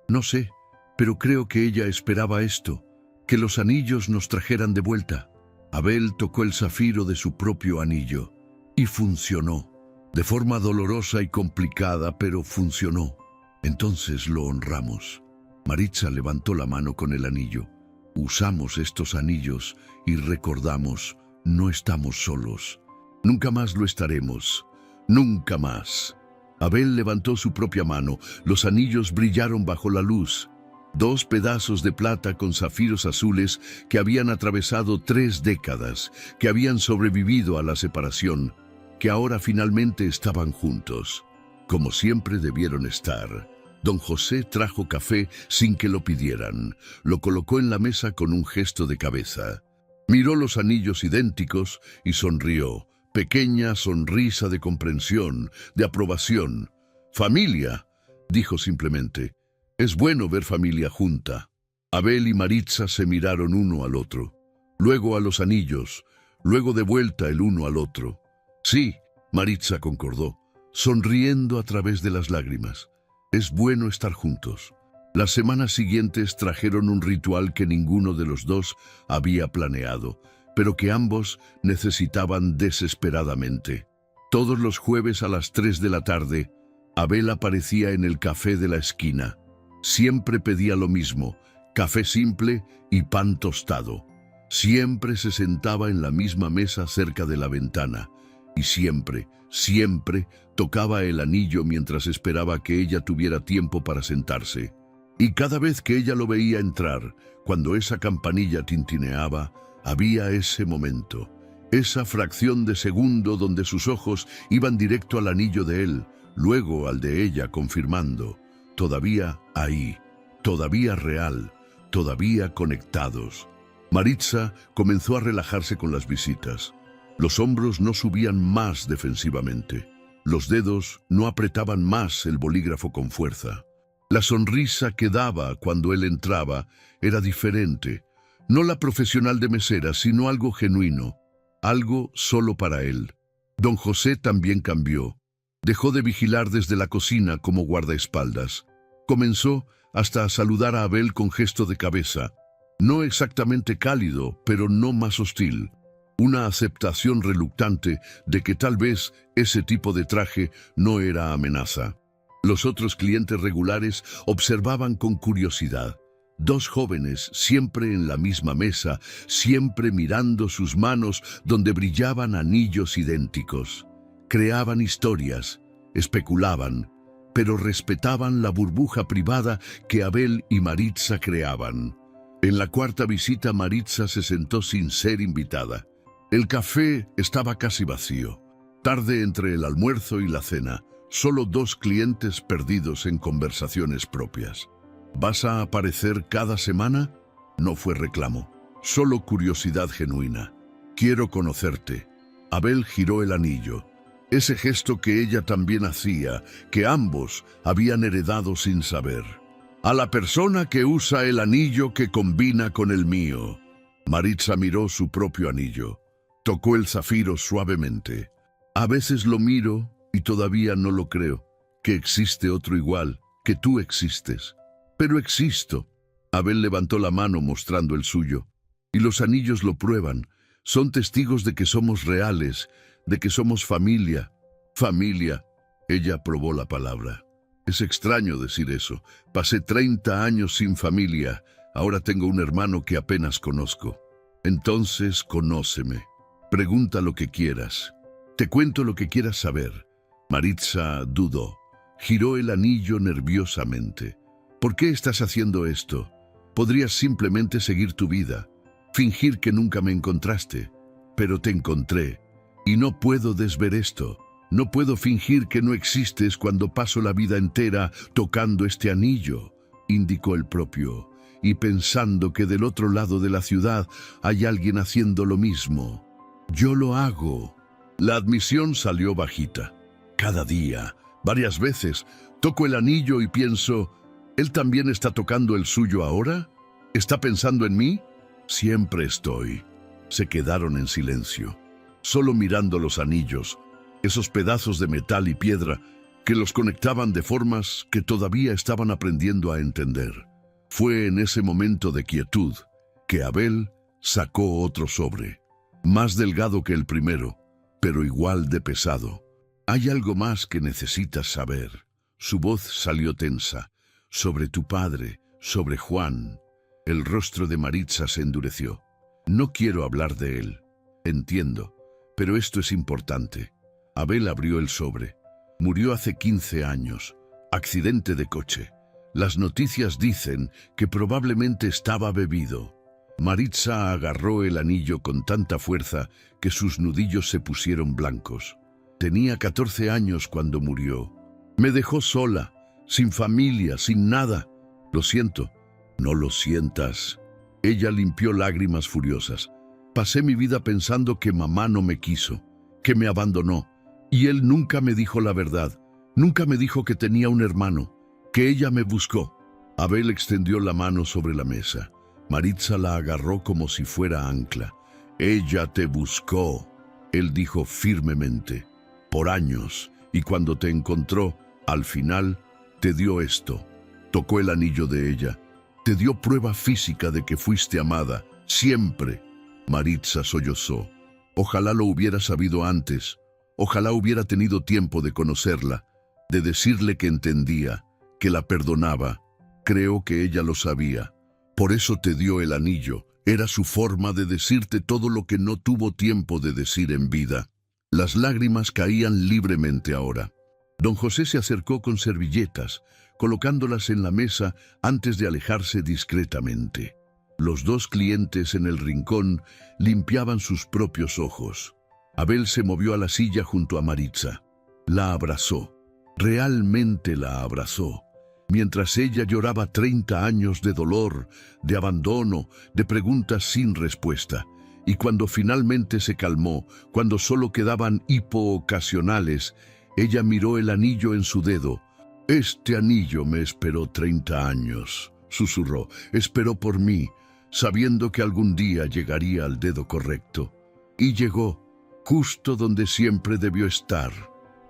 Speaker 1: No sé, pero creo que ella esperaba esto, que los anillos nos trajeran de vuelta. Abel tocó el zafiro de su propio anillo, y funcionó. De forma dolorosa y complicada, pero funcionó. Entonces lo honramos. Maritza levantó la mano con el anillo. Usamos estos anillos y recordamos, no estamos solos. Nunca más lo estaremos. Nunca más. Abel levantó su propia mano. Los anillos brillaron bajo la luz. 2 pedazos de plata con zafiros azules que habían atravesado 3 décadas, que habían sobrevivido a la separación, que ahora finalmente estaban juntos, como siempre debieron estar. Don José trajo café sin que lo pidieran, lo colocó en la mesa con un gesto de cabeza. Miró los anillos idénticos y sonrió, pequeña sonrisa de comprensión, de aprobación. «Familia», dijo simplemente. «Es bueno ver familia junta». Abel y Maritza se miraron uno al otro, luego a los anillos, luego de vuelta el uno al otro. «Sí», Maritza concordó, sonriendo a través de las lágrimas. «Es bueno estar juntos». Las semanas siguientes trajeron un ritual que ninguno de los dos había planeado, pero que ambos necesitaban desesperadamente. Todos los jueves a las 3 de la tarde, Abel aparecía en el café de la esquina. Siempre pedía lo mismo, café simple y pan tostado. Siempre se sentaba en la misma mesa cerca de la ventana. Y siempre, siempre tocaba el anillo mientras esperaba que ella tuviera tiempo para sentarse. Y cada vez que ella lo veía entrar, cuando esa campanilla tintineaba, había ese momento, esa fracción de segundo donde sus ojos iban directo al anillo de él, luego al de ella, confirmando, todavía ahí, todavía real, todavía conectados. Maritza comenzó a relajarse con las visitas. Los hombros no subían más defensivamente. Los dedos no apretaban más el bolígrafo con fuerza. La sonrisa que daba cuando él entraba era diferente. No la profesional de mesera, sino algo genuino. Algo solo para él. Don José también cambió. Dejó de vigilar desde la cocina como guardaespaldas. Comenzó hasta a saludar a Abel con gesto de cabeza. No exactamente cálido, pero no más hostil. Una aceptación reluctante de que tal vez ese tipo de traje no era amenaza. Los otros clientes regulares observaban con curiosidad. 2 jóvenes, siempre en la misma mesa, siempre mirando sus manos donde brillaban anillos idénticos. Creaban historias, especulaban, pero respetaban la burbuja privada que Abel y Maritza creaban. En la 4ª visita Maritza se sentó sin ser invitada. El café estaba casi vacío. Tarde entre el almuerzo y la cena, solo 2 clientes perdidos en conversaciones propias. ¿Vas a aparecer cada semana? No fue reclamo, solo curiosidad genuina. Quiero conocerte. Abel giró el anillo. Ese gesto que ella también hacía, que ambos habían heredado sin saber. A la persona que usa el anillo que combina con el mío. Maritza miró su propio anillo. Tocó el zafiro suavemente. A veces lo miro y todavía no lo creo, que existe otro igual, que tú existes. Pero existo. Abel levantó la mano mostrando el suyo. Y los anillos lo prueban. Son testigos de que somos reales, de que somos familia. Familia. Ella probó la palabra. Es extraño decir eso. Pasé 30 años sin familia. Ahora tengo un hermano que apenas conozco. Entonces, conóceme. Pregunta lo que quieras. Te cuento lo que quieras saber. Maritza dudó. Giró el anillo nerviosamente. ¿Por qué estás haciendo esto? Podrías simplemente seguir tu vida, fingir que nunca me encontraste. Pero te encontré, y no puedo desver esto. No puedo fingir que no existes cuando paso la vida entera tocando este anillo, indicó el propio, y pensando que del otro lado de la ciudad hay alguien haciendo lo mismo. Yo lo hago. La admisión salió bajita. Cada día, varias veces, toco el anillo y pienso, ¿él también está tocando el suyo ahora? ¿Está pensando en mí? Siempre estoy. Se quedaron en silencio, solo mirando los anillos, esos pedazos de metal y piedra que los conectaban de formas que todavía estaban aprendiendo a entender. Fue en ese momento de quietud que Abel sacó otro sobre, más delgado que el primero, pero igual de pesado. Hay algo más que necesitas saber. Su voz salió tensa. Sobre tu padre, sobre Juan. El rostro de Maritza se endureció. No quiero hablar de él. Entiendo, pero esto es importante. Abel abrió el sobre. Murió hace 15 años. Accidente de coche. Las noticias dicen que probablemente estaba bebido. Maritza agarró el anillo con tanta fuerza que sus nudillos se pusieron blancos. Tenía 14 años cuando murió. Me dejó sola, sin familia, sin nada. Lo siento. No lo sientas. Ella limpió lágrimas furiosas. Pasé mi vida pensando que mamá no me quiso, que me abandonó. Y él nunca me dijo la verdad. Nunca me dijo que tenía un hermano, que ella me buscó. Abel extendió la mano sobre la mesa. Maritza la agarró como si fuera ancla. Ella te buscó, él dijo firmemente, por años, y cuando te encontró, al final, te dio esto. Tocó el anillo de ella. Te dio prueba física de que fuiste amada, siempre. Maritza sollozó. Ojalá lo hubiera sabido antes. Ojalá hubiera tenido tiempo de conocerla, de decirle que entendía, que la perdonaba. Creo que ella lo sabía. Por eso te dio el anillo. Era su forma de decirte todo lo que no tuvo tiempo de decir en vida. Las lágrimas caían libremente ahora. Don José se acercó con servilletas, colocándolas en la mesa antes de alejarse discretamente. Los dos clientes en el rincón limpiaban sus propios ojos. Abel se movió a la silla junto a Maritza. La abrazó. Realmente la abrazó. Mientras ella lloraba 30 años de dolor, de abandono, de preguntas sin respuesta. Y cuando finalmente se calmó, cuando solo quedaban hipo-ocasionales, ella miró el anillo en su dedo. Este anillo me esperó 30 años, susurró. Esperó por mí, sabiendo que algún día llegaría al dedo correcto. Y llegó, justo donde siempre debió estar.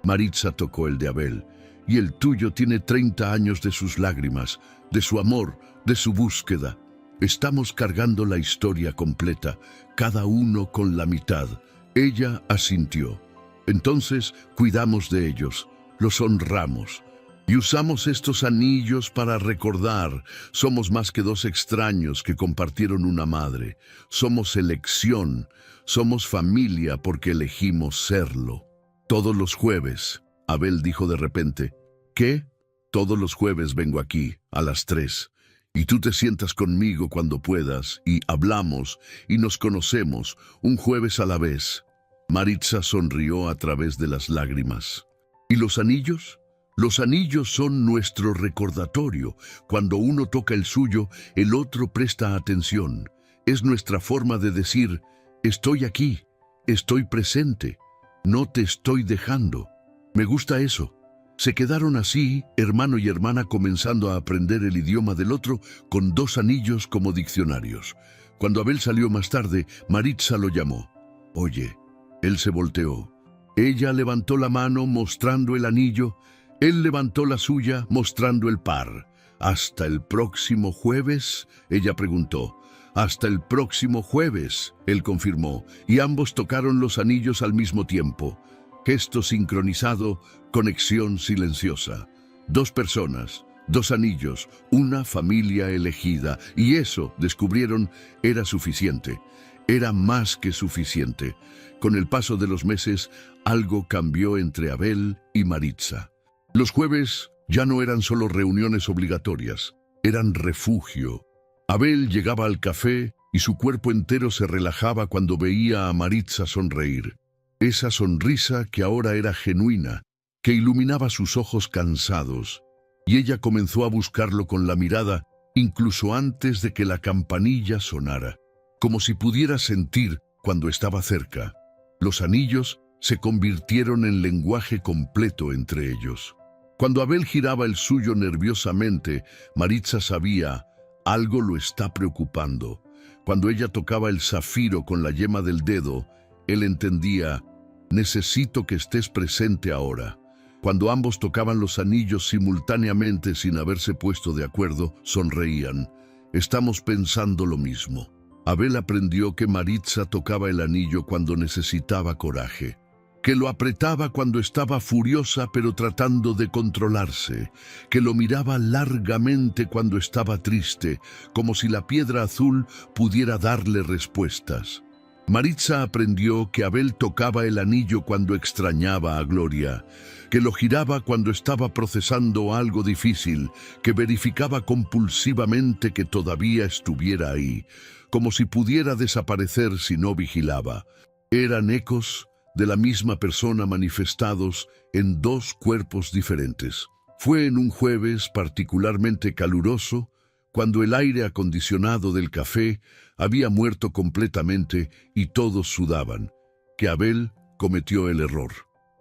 Speaker 1: Maritza tocó el de Abel. Y el tuyo tiene 30 años de sus lágrimas, de su amor, de su búsqueda. Estamos cargando la historia completa, cada uno con la mitad. Ella asintió. Entonces cuidamos de ellos, los honramos. Y usamos estos anillos para recordar. Somos más que dos extraños que compartieron una madre. Somos elección. Somos familia porque elegimos serlo. Todos los jueves, Abel dijo de repente, ¿qué? Todos los jueves vengo aquí, a las 3, y tú te sientas conmigo cuando puedas, y hablamos, y nos conocemos, un jueves a la vez. Maritza sonrió a través de las lágrimas. ¿Y los anillos? Los anillos son nuestro recordatorio. Cuando uno toca el suyo, el otro presta atención. Es nuestra forma de decir, estoy aquí, estoy presente, no te estoy dejando. Me gusta eso. Se quedaron así, hermano y hermana, comenzando a aprender el idioma del otro con 2 anillos como diccionarios. Cuando Abel salió más tarde, Maritza lo llamó. Oye, él se volteó. Ella levantó la mano mostrando el anillo. Él levantó la suya mostrando el par. ¿Hasta el próximo jueves?, ella preguntó. Hasta el próximo jueves, él confirmó, y ambos tocaron los anillos al mismo tiempo. Gesto sincronizado, conexión silenciosa. 2 personas, 2 anillos, una familia elegida. Y eso, descubrieron, era suficiente. Era más que suficiente. Con el paso de los meses, algo cambió entre Abel y Maritza. Los jueves ya no eran solo reuniones obligatorias, eran refugio. Abel llegaba al café y su cuerpo entero se relajaba cuando veía a Maritza sonreír. Esa sonrisa que ahora era genuina, que iluminaba sus ojos cansados, y ella comenzó a buscarlo con la mirada, incluso antes de que la campanilla sonara, como si pudiera sentir cuando estaba cerca. Los anillos se convirtieron en lenguaje completo entre ellos. Cuando Abel giraba el suyo nerviosamente, Maritza sabía, algo lo está preocupando. Cuando ella tocaba el zafiro con la yema del dedo, él entendía, necesito que estés presente ahora. Cuando ambos tocaban los anillos simultáneamente sin haberse puesto de acuerdo, sonreían. Estamos pensando lo mismo. Abel aprendió que Maritza tocaba el anillo cuando necesitaba coraje, que lo apretaba cuando estaba furiosa pero tratando de controlarse, que lo miraba largamente cuando estaba triste, como si la piedra azul pudiera darle respuestas. Maritza aprendió que Abel tocaba el anillo cuando extrañaba a Gloria, que lo giraba cuando estaba procesando algo difícil, que verificaba compulsivamente que todavía estuviera ahí, como si pudiera desaparecer si no vigilaba. Eran ecos de la misma persona manifestados en dos cuerpos diferentes. Fue en un jueves particularmente caluroso, cuando el aire acondicionado del café había muerto completamente y todos sudaban, que Abel cometió el error.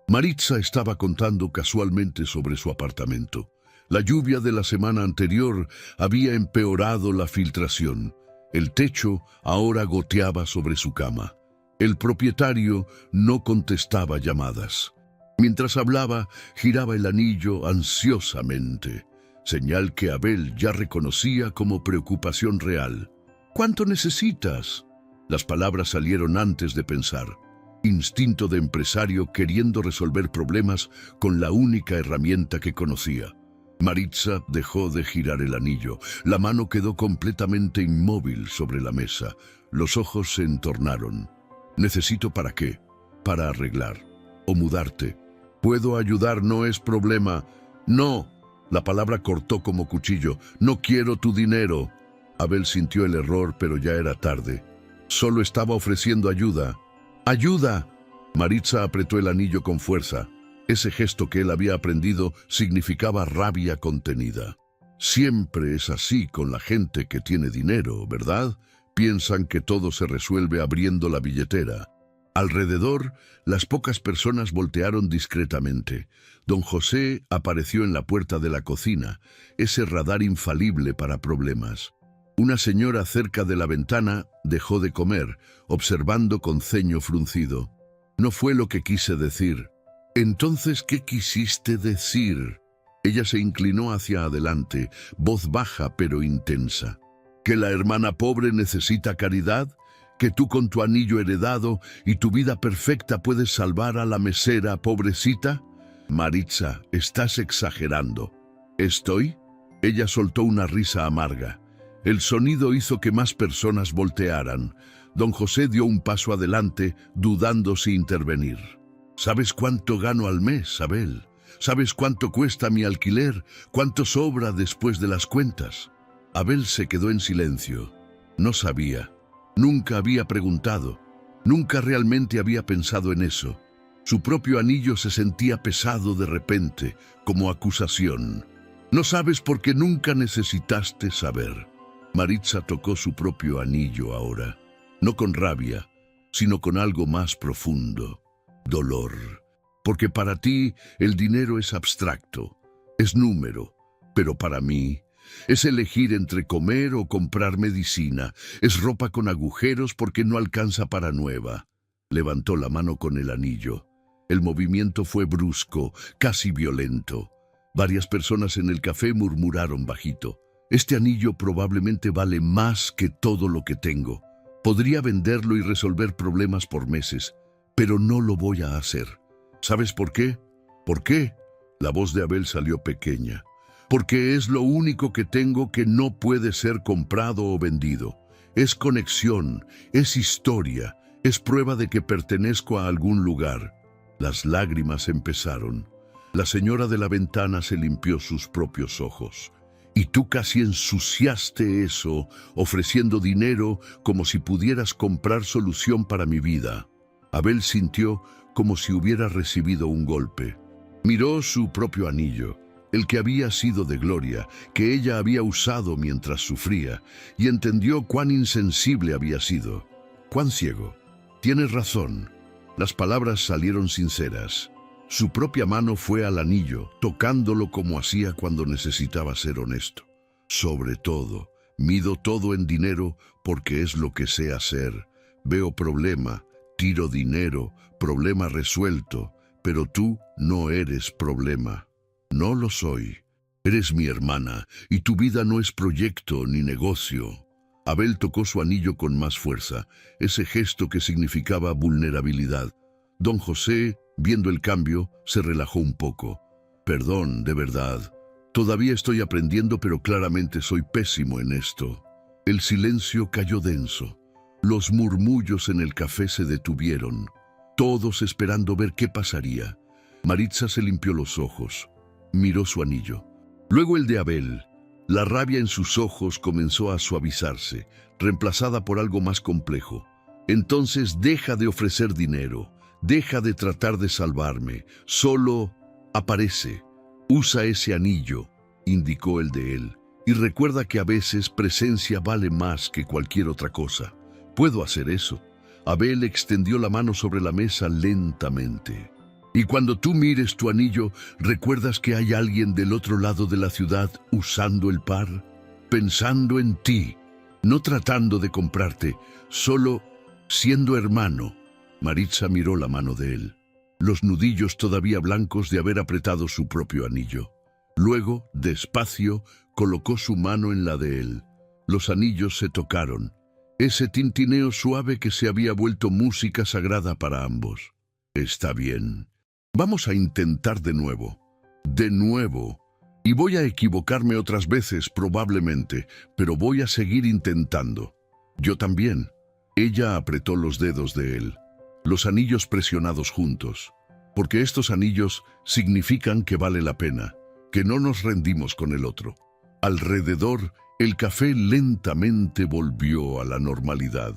Speaker 1: Maritza estaba contando casualmente sobre su apartamento. La lluvia de la semana anterior había empeorado la filtración. El techo ahora goteaba sobre su cama. El propietario no contestaba llamadas. Mientras hablaba, giraba el anillo ansiosamente, señal que Abel ya reconocía como preocupación real. ¿Cuánto necesitas? Las palabras salieron antes de pensar. Instinto de empresario queriendo resolver problemas con la única herramienta que conocía. Maritza dejó de girar el anillo. La mano quedó completamente inmóvil sobre la mesa. Los ojos se entornaron. ¿Necesito para qué? Para arreglar. ¿O mudarte? ¿Puedo ayudar? No es problema. No. La palabra cortó como cuchillo. No quiero tu dinero. Abel sintió el error, pero ya era tarde. Solo estaba ofreciendo ayuda. ¡Ayuda! Maritza apretó el anillo con fuerza. Ese gesto que él había aprendido significaba rabia contenida. Siempre es así con la gente que tiene dinero, ¿verdad? Piensan que todo se resuelve abriendo la billetera. Alrededor, las pocas personas voltearon discretamente. Don José apareció en la puerta de la cocina, ese radar infalible para problemas. Una señora cerca de la ventana dejó de comer, observando con ceño fruncido. No fue lo que quise decir. Entonces, ¿qué quisiste decir? Ella se inclinó hacia adelante, voz baja pero intensa. ¿Que la hermana pobre necesita caridad? ¿Que tú con tu anillo heredado y tu vida perfecta puedes salvar a la mesera pobrecita? Maritza, estás exagerando. ¿Estoy? Ella soltó una risa amarga. El sonido hizo que más personas voltearan. Don José dio un paso adelante, dudando si intervenir. ¿Sabes cuánto gano al mes, Abel? ¿Sabes cuánto cuesta mi alquiler? ¿Cuánto sobra después de las cuentas? Abel se quedó en silencio. No sabía. Nunca había preguntado. Nunca realmente había pensado en eso. Su propio anillo se sentía pesado de repente, como acusación. No sabes porque nunca necesitaste saber. Maritza tocó su propio anillo ahora. No con rabia, sino con algo más profundo. Dolor. Porque para ti el dinero es abstracto, es número, pero para mí es elegir entre comer o comprar medicina, es ropa con agujeros porque no alcanza para nueva. Levantó la mano con el anillo. El movimiento fue brusco, casi violento. Varias personas en el café murmuraron bajito. Este anillo probablemente vale más que todo lo que tengo. Podría venderlo y resolver problemas por meses, pero no lo voy a hacer. ¿Sabes por qué? ¿Por qué? La voz de Abel salió pequeña. Porque es lo único que tengo que no puede ser comprado o vendido. Es conexión, es historia, es prueba de que pertenezco a algún lugar. Las lágrimas empezaron. La señora de la ventana se limpió sus propios ojos. Y tú casi ensuciaste eso, ofreciendo dinero como si pudieras comprar solución para mi vida. Abel sintió como si hubiera recibido un golpe. Miró su propio anillo, el que había sido de Gloria, que ella había usado mientras sufría, y entendió cuán insensible había sido. Cuán ciego. Tienes razón. Las palabras salieron sinceras. Su propia mano fue al anillo, tocándolo como hacía cuando necesitaba ser honesto. Sobre todo, mido todo en dinero porque es lo que sé hacer. Veo problema, tiro dinero, problema resuelto, pero tú no eres problema. No lo soy. Eres mi hermana y tu vida no es proyecto ni negocio. Abel tocó su anillo con más fuerza, ese gesto que significaba vulnerabilidad. Don José, viendo el cambio, se relajó un poco. Perdón, de verdad. Todavía estoy aprendiendo, pero claramente soy pésimo en esto. El silencio cayó denso. Los murmullos en el café se detuvieron, todos esperando ver qué pasaría. Maritza se limpió los ojos, miró su anillo. Luego el de Abel. La rabia en sus ojos comenzó a suavizarse, reemplazada por algo más complejo. Entonces deja de ofrecer dinero, deja de tratar de salvarme, solo aparece. Usa ese anillo, indicó el de él, y recuerda que a veces presencia vale más que cualquier otra cosa. Puedo hacer eso. Abel extendió la mano sobre la mesa lentamente. Y cuando tú mires tu anillo, ¿recuerdas que hay alguien del otro lado de la ciudad usando el par? Pensando en ti, no tratando de comprarte, solo siendo hermano. Maritza miró la mano de él, los nudillos todavía blancos de haber apretado su propio anillo. Luego, despacio, colocó su mano en la de él. Los anillos se tocaron. Ese tintineo suave que se había vuelto música sagrada para ambos. Está bien. Vamos a intentar de nuevo. De nuevo. Y voy a equivocarme otras veces, probablemente, pero voy a seguir intentando. Yo también. Ella apretó los dedos de él, los anillos presionados juntos, porque estos anillos significan que vale la pena, que no nos rendimos con el otro. Alrededor, el café lentamente volvió a la normalidad.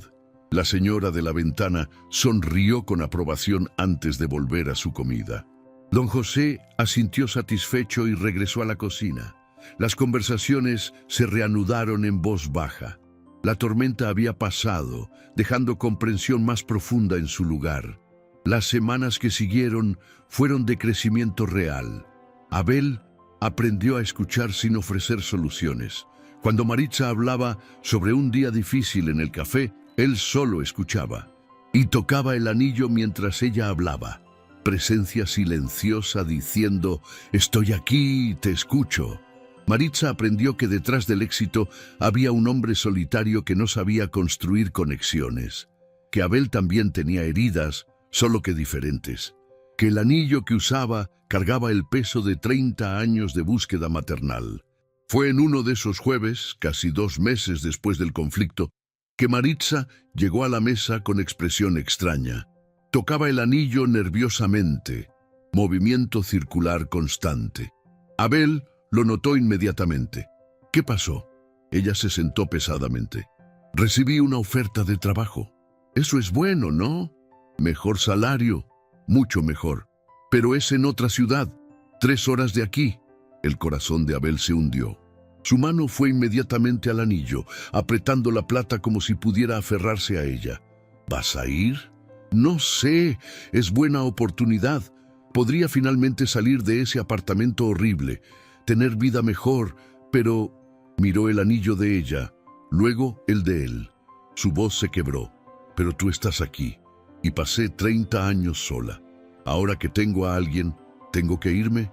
Speaker 1: La señora de la ventana sonrió con aprobación antes de volver a su comida. Don José asintió satisfecho y regresó a la cocina. Las conversaciones se reanudaron en voz baja. La tormenta había pasado, dejando comprensión más profunda en su lugar. Las semanas que siguieron fueron de crecimiento real. Abel aprendió a escuchar sin ofrecer soluciones. Cuando Maritza hablaba sobre un día difícil en el café, él solo escuchaba y tocaba el anillo mientras ella hablaba. Presencia silenciosa diciendo, «Estoy aquí, te escucho». Maritza aprendió que detrás del éxito había un hombre solitario que no sabía construir conexiones, que Abel también tenía heridas, solo que diferentes, que el anillo que usaba cargaba el peso de 30 años de búsqueda maternal. Fue en uno de esos jueves, casi 2 meses después del conflicto, que Maritza llegó a la mesa con expresión extraña. Tocaba el anillo nerviosamente, movimiento circular constante. Abel lo notó inmediatamente. ¿Qué pasó? Ella se sentó pesadamente. Recibí una oferta de trabajo. Eso es bueno, ¿no? Mejor salario, mucho mejor. Pero es en otra ciudad, 3 horas de aquí. El corazón de Abel se hundió. Su mano fue inmediatamente al anillo, apretando la plata como si pudiera aferrarse a ella. ¿Vas a ir? No sé, es buena oportunidad. Podría finalmente salir de ese apartamento horrible, tener vida mejor, pero... Miró el anillo de ella, luego el de él. Su voz se quebró. Pero tú estás aquí, y pasé 30 años sola. Ahora que tengo a alguien, ¿tengo que irme?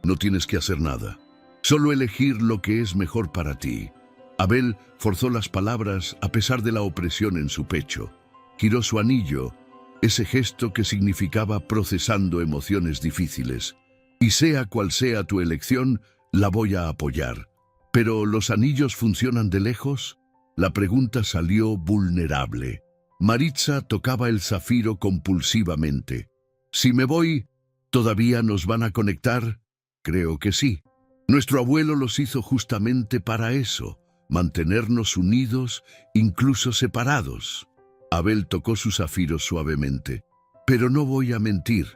Speaker 1: No tienes que hacer nada. Solo elegir lo que es mejor para ti. Abel forzó las palabras a pesar de la opresión en su pecho. Giró su anillo, ese gesto que significaba procesando emociones difíciles. Y sea cual sea tu elección, la voy a apoyar. ¿Pero los anillos funcionan de lejos? La pregunta salió vulnerable. Maritza tocaba el zafiro compulsivamente. Si me voy, ¿todavía nos van a conectar? Creo que sí. Nuestro abuelo los hizo justamente para eso, mantenernos unidos, incluso separados. Abel tocó su zafiro suavemente. Pero no voy a mentir.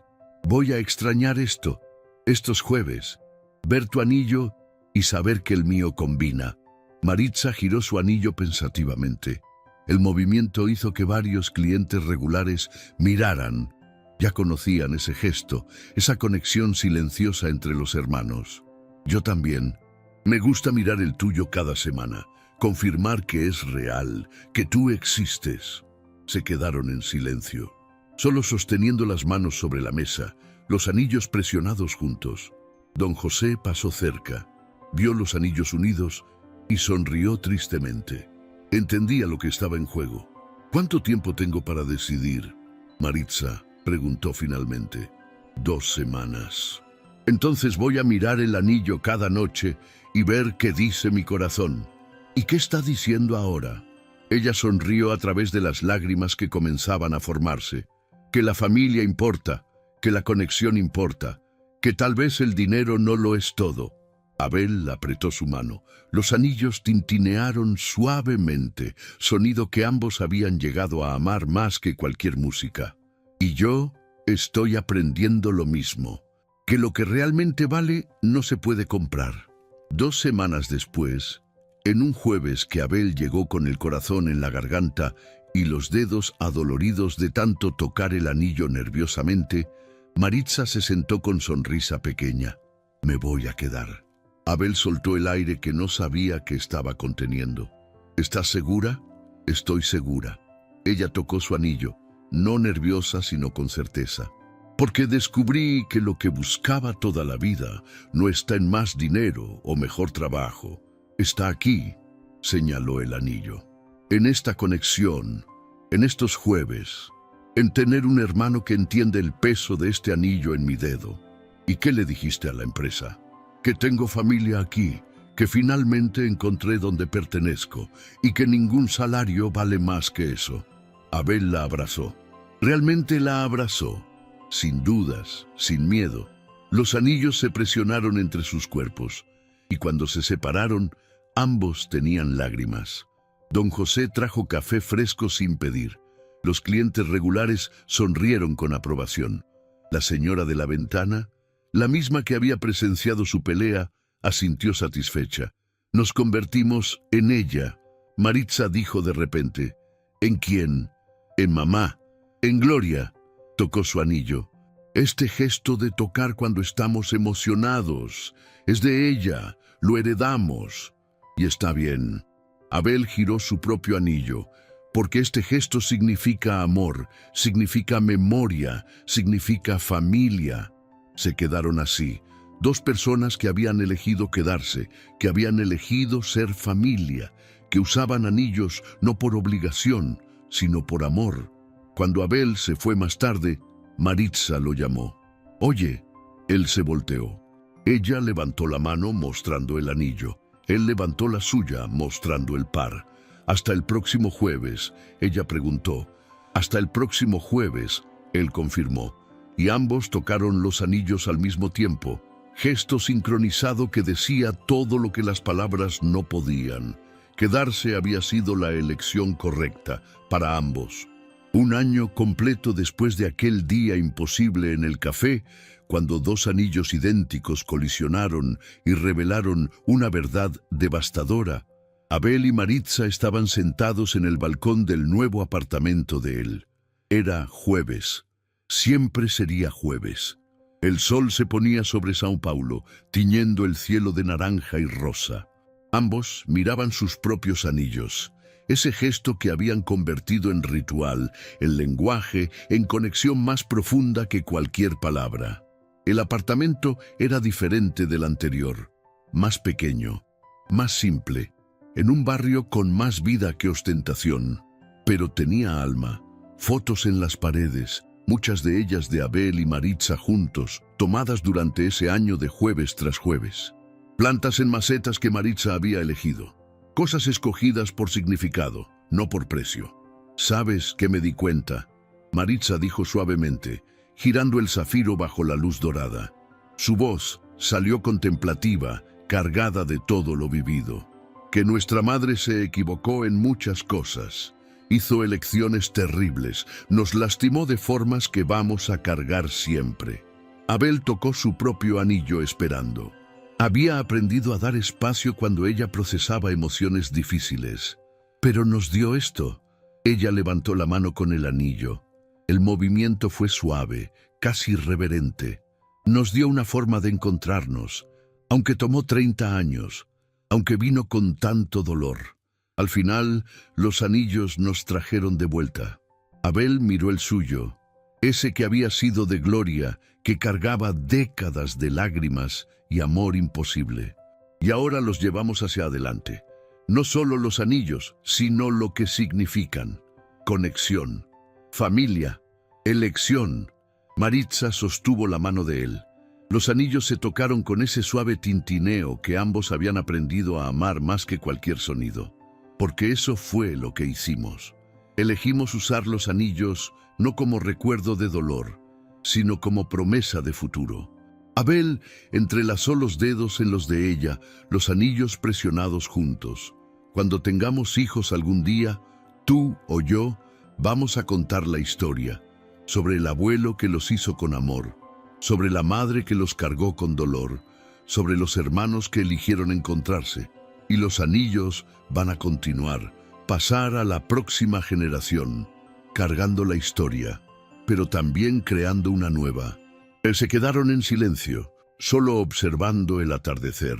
Speaker 1: Voy a extrañar estos jueves. Ver tu anillo y saber que el mío combina. Maritza giró su anillo pensativamente. El movimiento hizo que varios clientes regulares miraran. Ya conocían ese gesto, esa conexión silenciosa entre los hermanos. Yo también. Me gusta mirar el tuyo cada semana, confirmar que es real, que tú existes. Se quedaron en silencio, solo sosteniendo las manos sobre la mesa, los anillos presionados juntos. Don José pasó cerca, vio los anillos unidos y sonrió tristemente. Entendía lo que estaba en juego. ¿Cuánto tiempo tengo para decidir? Maritza preguntó finalmente. 2 semanas. Entonces voy a mirar el anillo cada noche y ver qué dice mi corazón. ¿Y qué está diciendo ahora? Ella sonrió a través de las lágrimas que comenzaban a formarse. Que la familia importa, que la conexión importa, que tal vez el dinero no lo es todo. Abel apretó su mano. Los anillos tintinearon suavemente, sonido que ambos habían llegado a amar más que cualquier música. Y yo estoy aprendiendo lo mismo, que lo que realmente vale no se puede comprar. 2 semanas después, en un jueves que Abel llegó con el corazón en la garganta y los dedos adoloridos de tanto tocar el anillo nerviosamente, Maritza se sentó con sonrisa pequeña. Me voy a quedar. Abel soltó el aire que no sabía que estaba conteniendo. ¿Estás segura? Estoy segura. Ella tocó su anillo, no nerviosa sino con certeza. Porque descubrí que lo que buscaba toda la vida no está en más dinero o mejor trabajo. Está aquí, señaló el anillo. En esta conexión, en estos jueves, en tener un hermano que entiende el peso de este anillo en mi dedo. ¿Y qué le dijiste a la empresa? Que tengo familia aquí, que finalmente encontré donde pertenezco y que ningún salario vale más que eso. Abel la abrazó. Realmente la abrazó. Sin dudas, sin miedo. Los anillos se presionaron entre sus cuerpos y cuando se separaron, ambos tenían lágrimas. Don José trajo café fresco sin pedir. Los clientes regulares sonrieron con aprobación. La señora de la ventana, la misma que había presenciado su pelea, asintió satisfecha. Nos convertimos en ella. Maritza dijo de repente. ¿En quién? En mamá. En Gloria. Tocó su anillo. Este gesto de tocar cuando estamos emocionados es de ella, lo heredamos. Y está bien. Abel giró su propio anillo, porque este gesto significa amor, significa memoria, significa familia. Se quedaron así, 2 personas que habían elegido quedarse, que habían elegido ser familia, que usaban anillos no por obligación, sino por amor. Cuando Abel se fue más tarde, Maritza lo llamó. Oye, él se volteó. Ella levantó la mano mostrando el anillo. Él levantó la suya mostrando el par. Hasta el próximo jueves, ella preguntó. Hasta el próximo jueves, él confirmó. Y ambos tocaron los anillos al mismo tiempo. Gesto sincronizado que decía todo lo que las palabras no podían. Quedarse había sido la elección correcta para ambos. 1 año completo después de aquel día imposible en el café, cuando 2 anillos idénticos colisionaron y revelaron una verdad devastadora, Abel y Maritza estaban sentados en el balcón del nuevo apartamento de él. Era jueves. Siempre sería jueves. El sol se ponía sobre São Paulo, tiñendo el cielo de naranja y rosa. Ambos miraban sus propios anillos. Ese gesto que habían convertido en ritual, en lenguaje, en conexión más profunda que cualquier palabra. El apartamento era diferente del anterior, más pequeño, más simple, en un barrio con más vida que ostentación. Pero tenía alma, fotos en las paredes, muchas de ellas de Abel y Maritza juntos, tomadas durante ese año de jueves tras jueves. Plantas en macetas que Maritza había elegido. Cosas escogidas por significado, no por precio. ¿Sabes qué me di cuenta? Maritza dijo suavemente, girando el zafiro bajo la luz dorada. Su voz salió contemplativa, cargada de todo lo vivido. Que nuestra madre se equivocó en muchas cosas. Hizo elecciones terribles, nos lastimó de formas que vamos a cargar siempre. Abel tocó su propio anillo esperando. Había aprendido a dar espacio cuando ella procesaba emociones difíciles. Pero nos dio esto. Ella levantó la mano con el anillo. El movimiento fue suave, casi reverente. Nos dio una forma de encontrarnos, aunque tomó 30 años, aunque vino con tanto dolor. Al final, los anillos nos trajeron de vuelta. Abel miró el suyo, ese que había sido de gloria, que cargaba décadas de lágrimas y amor imposible. Y ahora los llevamos hacia adelante. No solo los anillos, sino lo que significan. Conexión, familia, elección. Maritza sostuvo la mano de él. Los anillos se tocaron con ese suave tintineo que ambos habían aprendido a amar más que cualquier sonido. Porque eso fue lo que hicimos. Elegimos usar los anillos no como recuerdo de dolor, sino como promesa de futuro. Abel entrelazó los dedos en los de ella, los anillos presionados juntos. Cuando tengamos hijos algún día, tú o yo, vamos a contar la historia sobre el abuelo que los hizo con amor, sobre la madre que los cargó con dolor, sobre los hermanos que eligieron encontrarse. Y los anillos van a continuar, pasar a la próxima generación, cargando la historia, pero también creando una nueva. Se quedaron en silencio, solo observando el atardecer.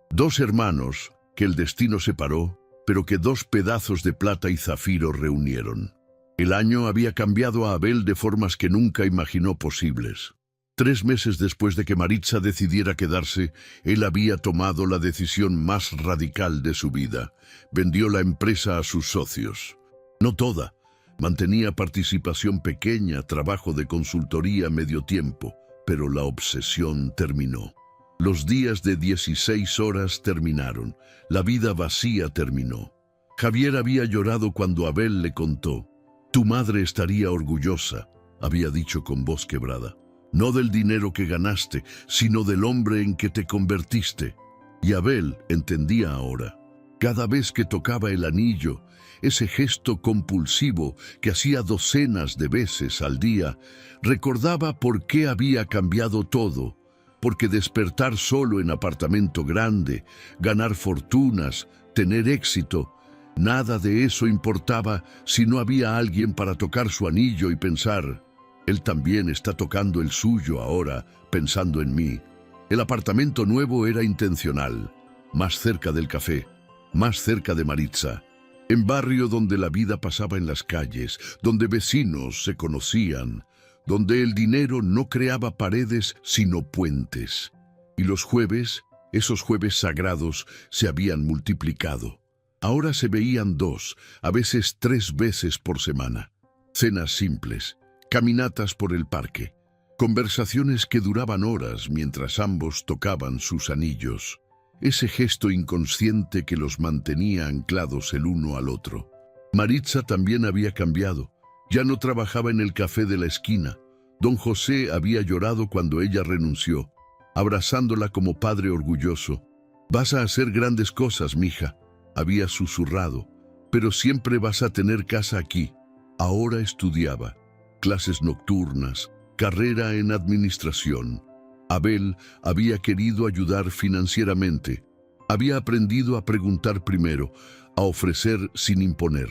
Speaker 1: Dos hermanos que el destino separó, pero que dos pedazos de plata y zafiro reunieron. El año había cambiado a Abel de formas que nunca imaginó posibles. 3 meses después de que Maritza decidiera quedarse, él había tomado la decisión más radical de su vida. Vendió la empresa a sus socios. No toda. Mantenía participación pequeña, trabajo de consultoría medio tiempo, pero la obsesión terminó. Los días de 16 horas terminaron. La vida vacía terminó. Javier había llorado cuando Abel le contó. «Tu madre estaría orgullosa», había dicho con voz quebrada. «No del dinero que ganaste, sino del hombre en que te convertiste». Y Abel entendía ahora. Cada vez que tocaba el anillo, ese gesto compulsivo que hacía docenas de veces al día, recordaba por qué había cambiado todo. Porque despertar solo en apartamento grande, ganar fortunas, tener éxito, nada de eso importaba si no había alguien para tocar su anillo y pensar, él también está tocando el suyo ahora, pensando en mí. El apartamento nuevo era intencional, más cerca del café, más cerca de Maritza, en barrio donde la vida pasaba en las calles, donde vecinos se conocían, donde el dinero no creaba paredes sino puentes. Y los jueves, esos jueves sagrados, se habían multiplicado. Ahora se veían 2, a veces 3 veces por semana. Cenas simples, caminatas por el parque, conversaciones que duraban horas mientras ambos tocaban sus anillos. Ese gesto inconsciente que los mantenía anclados el uno al otro. Maritza también había cambiado. Ya no trabajaba en el café de la esquina. Don José había llorado cuando ella renunció, abrazándola como padre orgulloso. «Vas a hacer grandes cosas, mija», había susurrado, «pero siempre vas a tener casa aquí». Ahora estudiaba, clases nocturnas, carrera en administración. Abel había querido ayudar financieramente. Había aprendido a preguntar primero, a ofrecer sin imponer.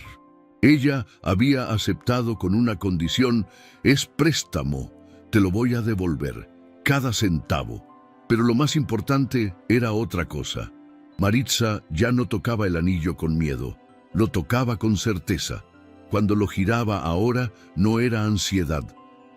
Speaker 1: Ella había aceptado con una condición: es préstamo, te lo voy a devolver, cada centavo. Pero lo más importante era otra cosa. Maritza ya no tocaba el anillo con miedo, lo tocaba con certeza. Cuando lo giraba ahora no era ansiedad,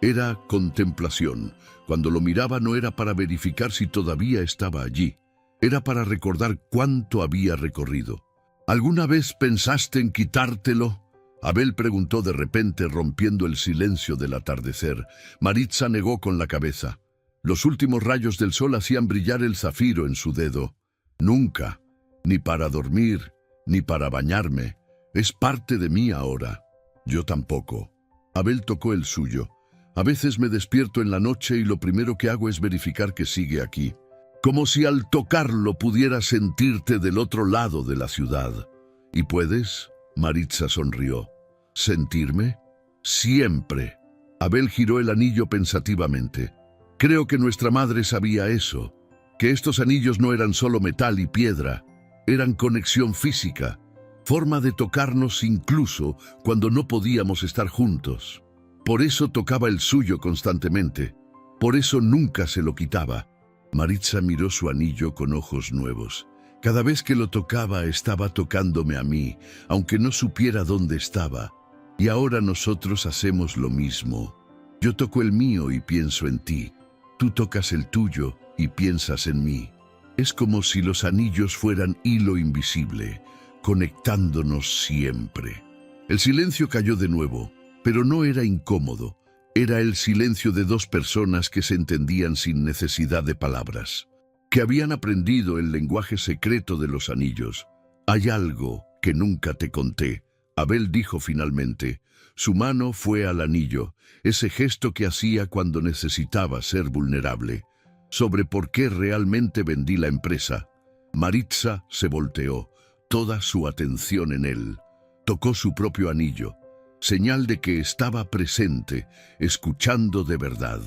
Speaker 1: era contemplación. Cuando lo miraba no era para verificar si todavía estaba allí, era para recordar cuánto había recorrido. ¿Alguna vez pensaste en quitártelo?, Abel preguntó de repente, rompiendo el silencio del atardecer. Maritza negó con la cabeza. Los últimos rayos del sol hacían brillar el zafiro en su dedo. Nunca, ni para dormir, ni para bañarme. Es parte de mí ahora. Yo tampoco. Abel tocó el suyo. A veces me despierto en la noche y lo primero que hago es verificar que sigue aquí. Como si al tocarlo pudieras sentirte del otro lado de la ciudad. ¿Y puedes? Maritza sonrió. ¿Sentirme? Siempre. Abel giró el anillo pensativamente. Creo que nuestra madre sabía eso, que estos anillos no eran solo metal y piedra, eran conexión física, forma de tocarnos incluso cuando no podíamos estar juntos. Por eso tocaba el suyo constantemente. Por eso nunca se lo quitaba. Maritza miró su anillo con ojos nuevos. Cada vez que lo tocaba estaba tocándome a mí, aunque no supiera dónde estaba. Y ahora nosotros hacemos lo mismo. Yo toco el mío y pienso en ti. Tú tocas el tuyo y piensas en mí. Es como si los anillos fueran hilo invisible, conectándonos siempre. El silencio cayó de nuevo, pero no era incómodo. Era el silencio de dos personas que se entendían sin necesidad de palabras, que habían aprendido el lenguaje secreto de los anillos. Hay algo que nunca te conté, Abel dijo finalmente. Su mano fue al anillo, ese gesto que hacía cuando necesitaba ser vulnerable. Sobre por qué realmente vendí la empresa. Maritza se volteó, toda su atención en él. Tocó su propio anillo, señal de que estaba presente, escuchando de verdad.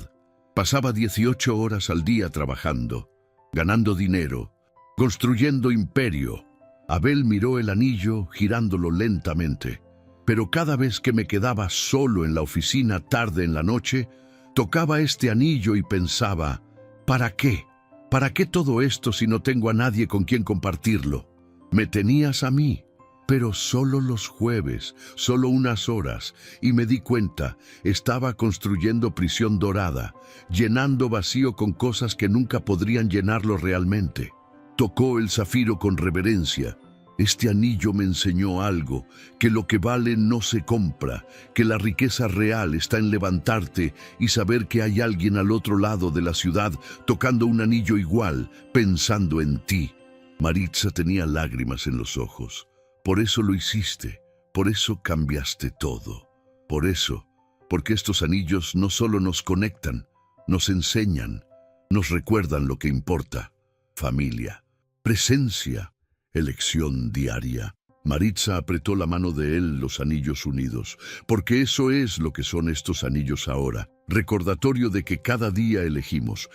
Speaker 1: Pasaba 18 horas al día trabajando, ganando dinero, construyendo imperio. Abel miró el anillo girándolo lentamente, pero cada vez que me quedaba solo en la oficina tarde en la noche, tocaba este anillo y pensaba, ¿para qué? ¿Para qué todo esto si no tengo a nadie con quien compartirlo? Me tenías a mí, pero solo los jueves, solo unas horas, y me di cuenta, estaba construyendo prisión dorada, llenando vacío con cosas que nunca podrían llenarlo realmente. Tocó el zafiro con reverencia. Este anillo me enseñó algo, que lo que vale no se compra, que la riqueza real está en levantarte y saber que hay alguien al otro lado de la ciudad tocando un anillo igual, pensando en ti. Maritza tenía lágrimas en los ojos. Por eso lo hiciste, por eso cambiaste todo. Por eso, porque estos anillos no solo nos conectan, nos enseñan, nos recuerdan lo que importa. Familia, presencia, elección diaria. Maritza apretó la mano de él, los anillos unidos, porque eso es lo que son estos anillos ahora. Recordatorio de que cada día elegimos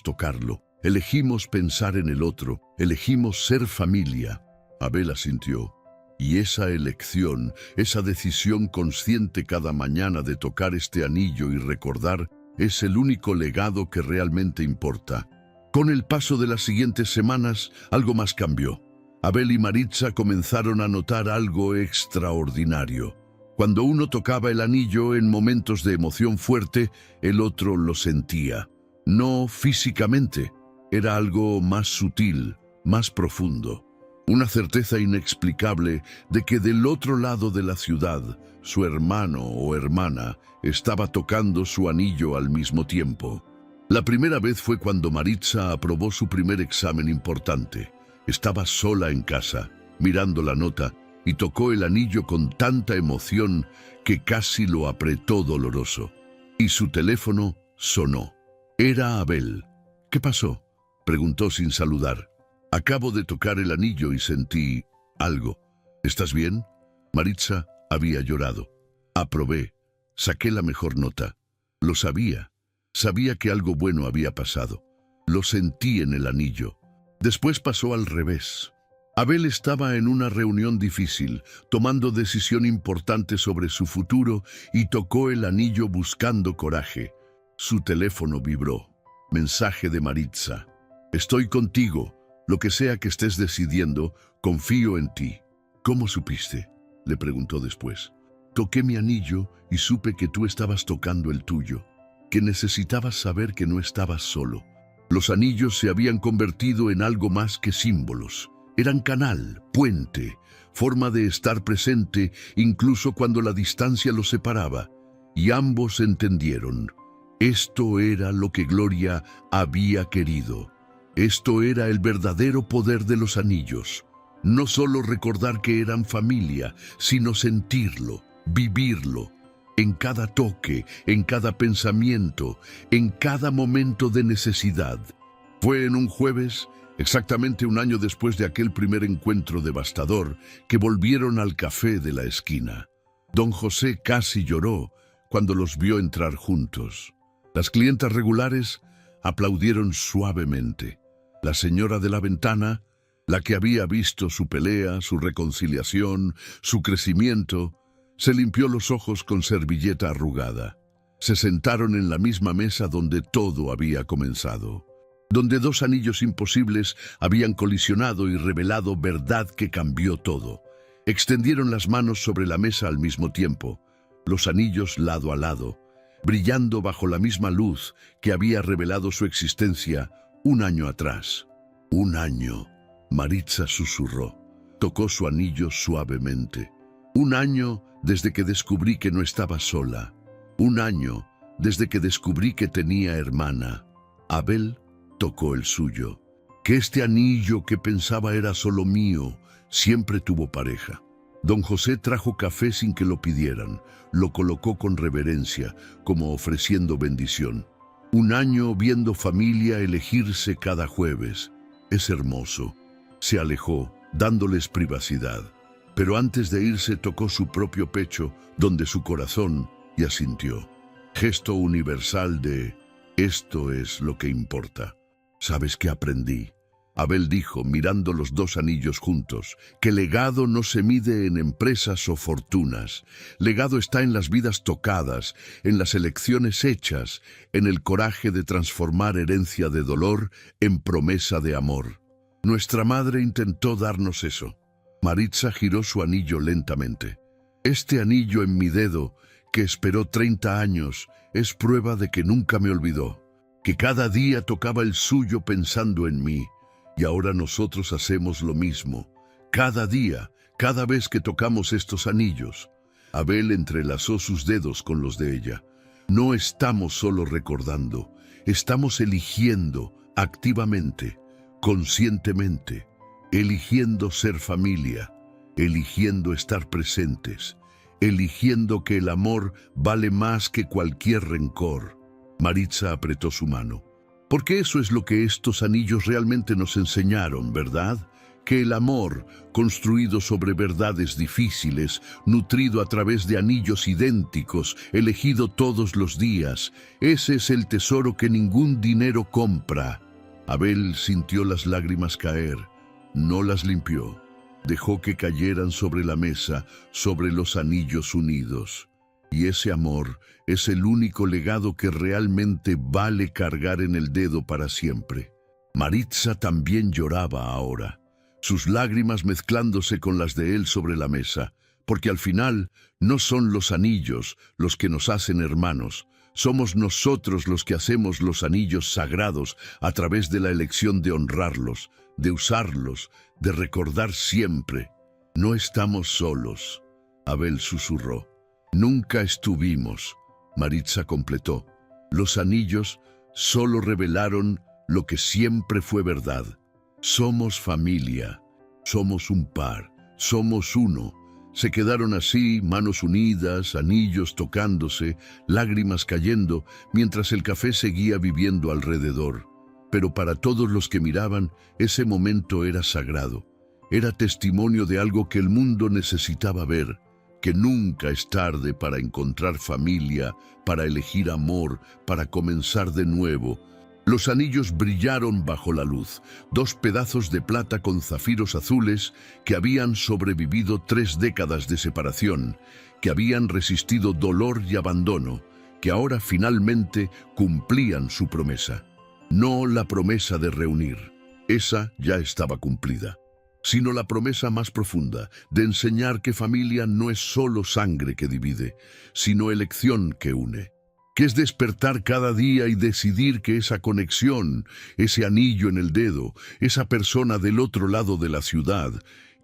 Speaker 1: tocarlo, elegimos pensar en el otro, elegimos ser familia. Abel asintió. Y esa elección, esa decisión consciente cada mañana de tocar este anillo y recordar, es el único legado que realmente importa. Con el paso de las siguientes semanas, algo más cambió. Abel y Maritza comenzaron a notar algo extraordinario. Cuando uno tocaba el anillo en momentos de emoción fuerte, el otro lo sentía. No físicamente, era algo más sutil, más profundo. Una certeza inexplicable de que del otro lado de la ciudad, su hermano o hermana estaba tocando su anillo al mismo tiempo. La primera vez fue cuando Maritza aprobó su primer examen importante. Estaba sola en casa, mirando la nota, y tocó el anillo con tanta emoción que casi lo apretó doloroso. Y su teléfono sonó. Era Abel. ¿Qué pasó?, preguntó sin saludar. Acabo de tocar el anillo y sentí algo. ¿Estás bien? Maritza había llorado. Aprobé. Saqué la mejor nota. Lo sabía. Sabía que algo bueno había pasado. Lo sentí en el anillo. Después pasó al revés. Abel estaba en una reunión difícil, tomando decisión importante sobre su futuro, y tocó el anillo buscando coraje. Su teléfono vibró. Mensaje de Maritza. Estoy contigo. Lo que sea que estés decidiendo, confío en ti. ¿Cómo supiste?, le preguntó después. Toqué mi anillo y supe que tú estabas tocando el tuyo, que necesitabas saber que no estabas solo. Los anillos se habían convertido en algo más que símbolos. Eran canal, puente, forma de estar presente incluso cuando la distancia los separaba. Y ambos entendieron. Esto era lo que Gloria había querido. Esto era el verdadero poder de los anillos. No solo recordar que eran familia, sino sentirlo, vivirlo, en cada toque, en cada pensamiento, en cada momento de necesidad. Fue en un jueves, exactamente un año después de aquel primer encuentro devastador, que volvieron al café de la esquina. Don José casi lloró cuando los vio entrar juntos. Las clientas regulares aplaudieron suavemente. La señora de la ventana, la que había visto su pelea, su reconciliación, su crecimiento, Se limpió los ojos con servilleta arrugada. Se sentaron en la misma mesa donde todo había comenzado, donde dos anillos imposibles habían colisionado y revelado verdad que cambió todo. Extendieron las manos sobre la mesa al mismo tiempo, los anillos lado a lado, brillando bajo la misma luz que había revelado su existencia un año atrás. Un año, Maritza susurró. Tocó su anillo suavemente. Un año desde que descubrí que no estaba sola. Un año desde que descubrí que tenía hermana. Abel tocó el suyo. Que este anillo que pensaba era solo mío, siempre tuvo pareja. Don José trajo café sin que lo pidieran. Lo colocó con reverencia, como ofreciendo bendición. Un año viendo familia elegirse cada jueves. Es hermoso. Se alejó, dándoles privacidad. Pero antes de irse tocó su propio pecho, donde su corazón, y asintió. Gesto universal de esto es lo que importa. ¿Sabes qué aprendí? Abel dijo, mirando los dos anillos juntos, que legado no se mide en empresas o fortunas. Legado está en las vidas tocadas, en las elecciones hechas, en el coraje de transformar herencia de dolor en promesa de amor. Nuestra madre intentó darnos eso. Maritza giró su anillo lentamente. Este anillo en mi dedo, que esperó 30 años, es prueba de que nunca me olvidó, que cada día tocaba el suyo pensando en mí. Y ahora nosotros hacemos lo mismo. Cada día, cada vez que tocamos estos anillos. Abel entrelazó sus dedos con los de ella. No estamos solo recordando, estamos eligiendo activamente, conscientemente, eligiendo ser familia, eligiendo estar presentes, eligiendo que el amor vale más que cualquier rencor. Maritza apretó su mano. Porque eso es lo que estos anillos realmente nos enseñaron, ¿verdad? Que el amor, construido sobre verdades difíciles, nutrido a través de anillos idénticos, elegido todos los días, ese es el tesoro que ningún dinero compra. Abel sintió las lágrimas caer, no las limpió. Dejó que cayeran sobre la mesa, sobre los anillos unidos. Y ese amor es el único legado que realmente vale cargar en el dedo para siempre. Maritza también lloraba ahora, sus lágrimas mezclándose con las de él sobre la mesa, porque al final no son los anillos los que nos hacen hermanos, somos nosotros los que hacemos los anillos sagrados a través de la elección de honrarlos, de usarlos, de recordar siempre. No estamos solos, Abel susurró. Nunca estuvimos, Maritza completó. Los anillos solo revelaron lo que siempre fue verdad. Somos familia, somos un par, somos uno. Se quedaron así, manos unidas, anillos tocándose, lágrimas cayendo, mientras el café seguía viviendo alrededor. Pero para todos los que miraban, ese momento era sagrado. Era testimonio de algo que el mundo necesitaba ver. Que nunca es tarde para encontrar familia, para elegir amor, para comenzar de nuevo. Los anillos brillaron bajo la luz, dos pedazos de plata con zafiros azules que habían sobrevivido 3 décadas de separación, que habían resistido dolor y abandono, que ahora finalmente cumplían su promesa. No la promesa de reunir, esa ya estaba cumplida, sino la promesa más profunda de enseñar que familia no es solo sangre que divide, sino elección que une, que es despertar cada día y decidir que esa conexión, ese anillo en el dedo, esa persona del otro lado de la ciudad,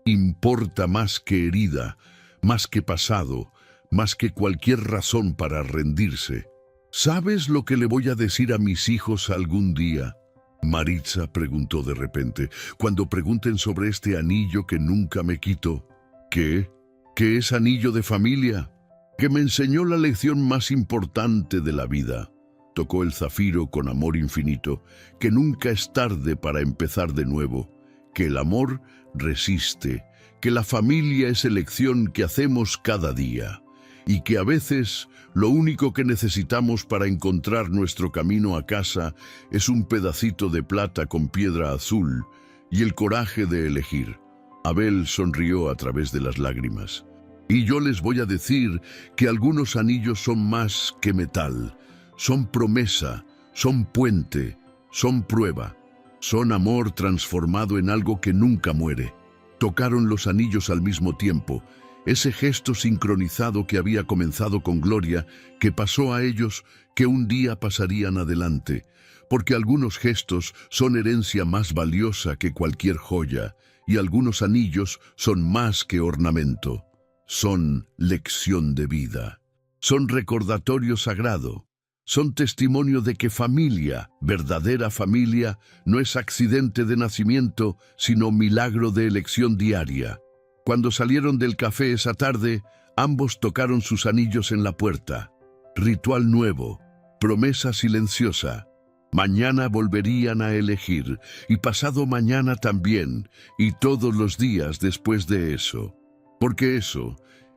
Speaker 1: importa más que herida, más que pasado, más que cualquier razón para rendirse. ¿Sabes lo que le voy a decir a mis hijos algún día? Maritza preguntó de repente, cuando pregunten sobre este anillo que nunca me quito. ¿Qué? ¿Qué es anillo de familia? Que me enseñó la lección más importante de la vida. Tocó el zafiro con amor infinito, que nunca es tarde para empezar de nuevo, que el amor resiste, que la familia es elección que hacemos cada día, y que a veces lo único que necesitamos para encontrar nuestro camino a casa es un pedacito de plata con piedra azul y el coraje de elegir. Abel sonrió a través de las lágrimas. Y yo les voy a decir que algunos anillos son más que metal, son promesa, son puente, son prueba, son amor transformado en algo que nunca muere. Tocaron los anillos al mismo tiempo, ese gesto sincronizado que había comenzado con Gloria, que pasó a ellos, que un día pasarían adelante, porque algunos gestos son herencia más valiosa que cualquier joya, y algunos anillos son más que ornamento. Son lección de vida, son recordatorio sagrado, son testimonio de que familia, verdadera familia, no es accidente de nacimiento, sino milagro de elección diaria. Cuando salieron del café esa tarde, ambos tocaron sus anillos en la puerta. Ritual nuevo, promesa silenciosa. Mañana volverían a elegir, y pasado mañana también, y todos los días después de eso. Porque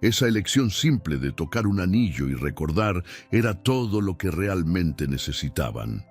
Speaker 1: esa elección simple de tocar un anillo y recordar, era todo lo que realmente necesitaban.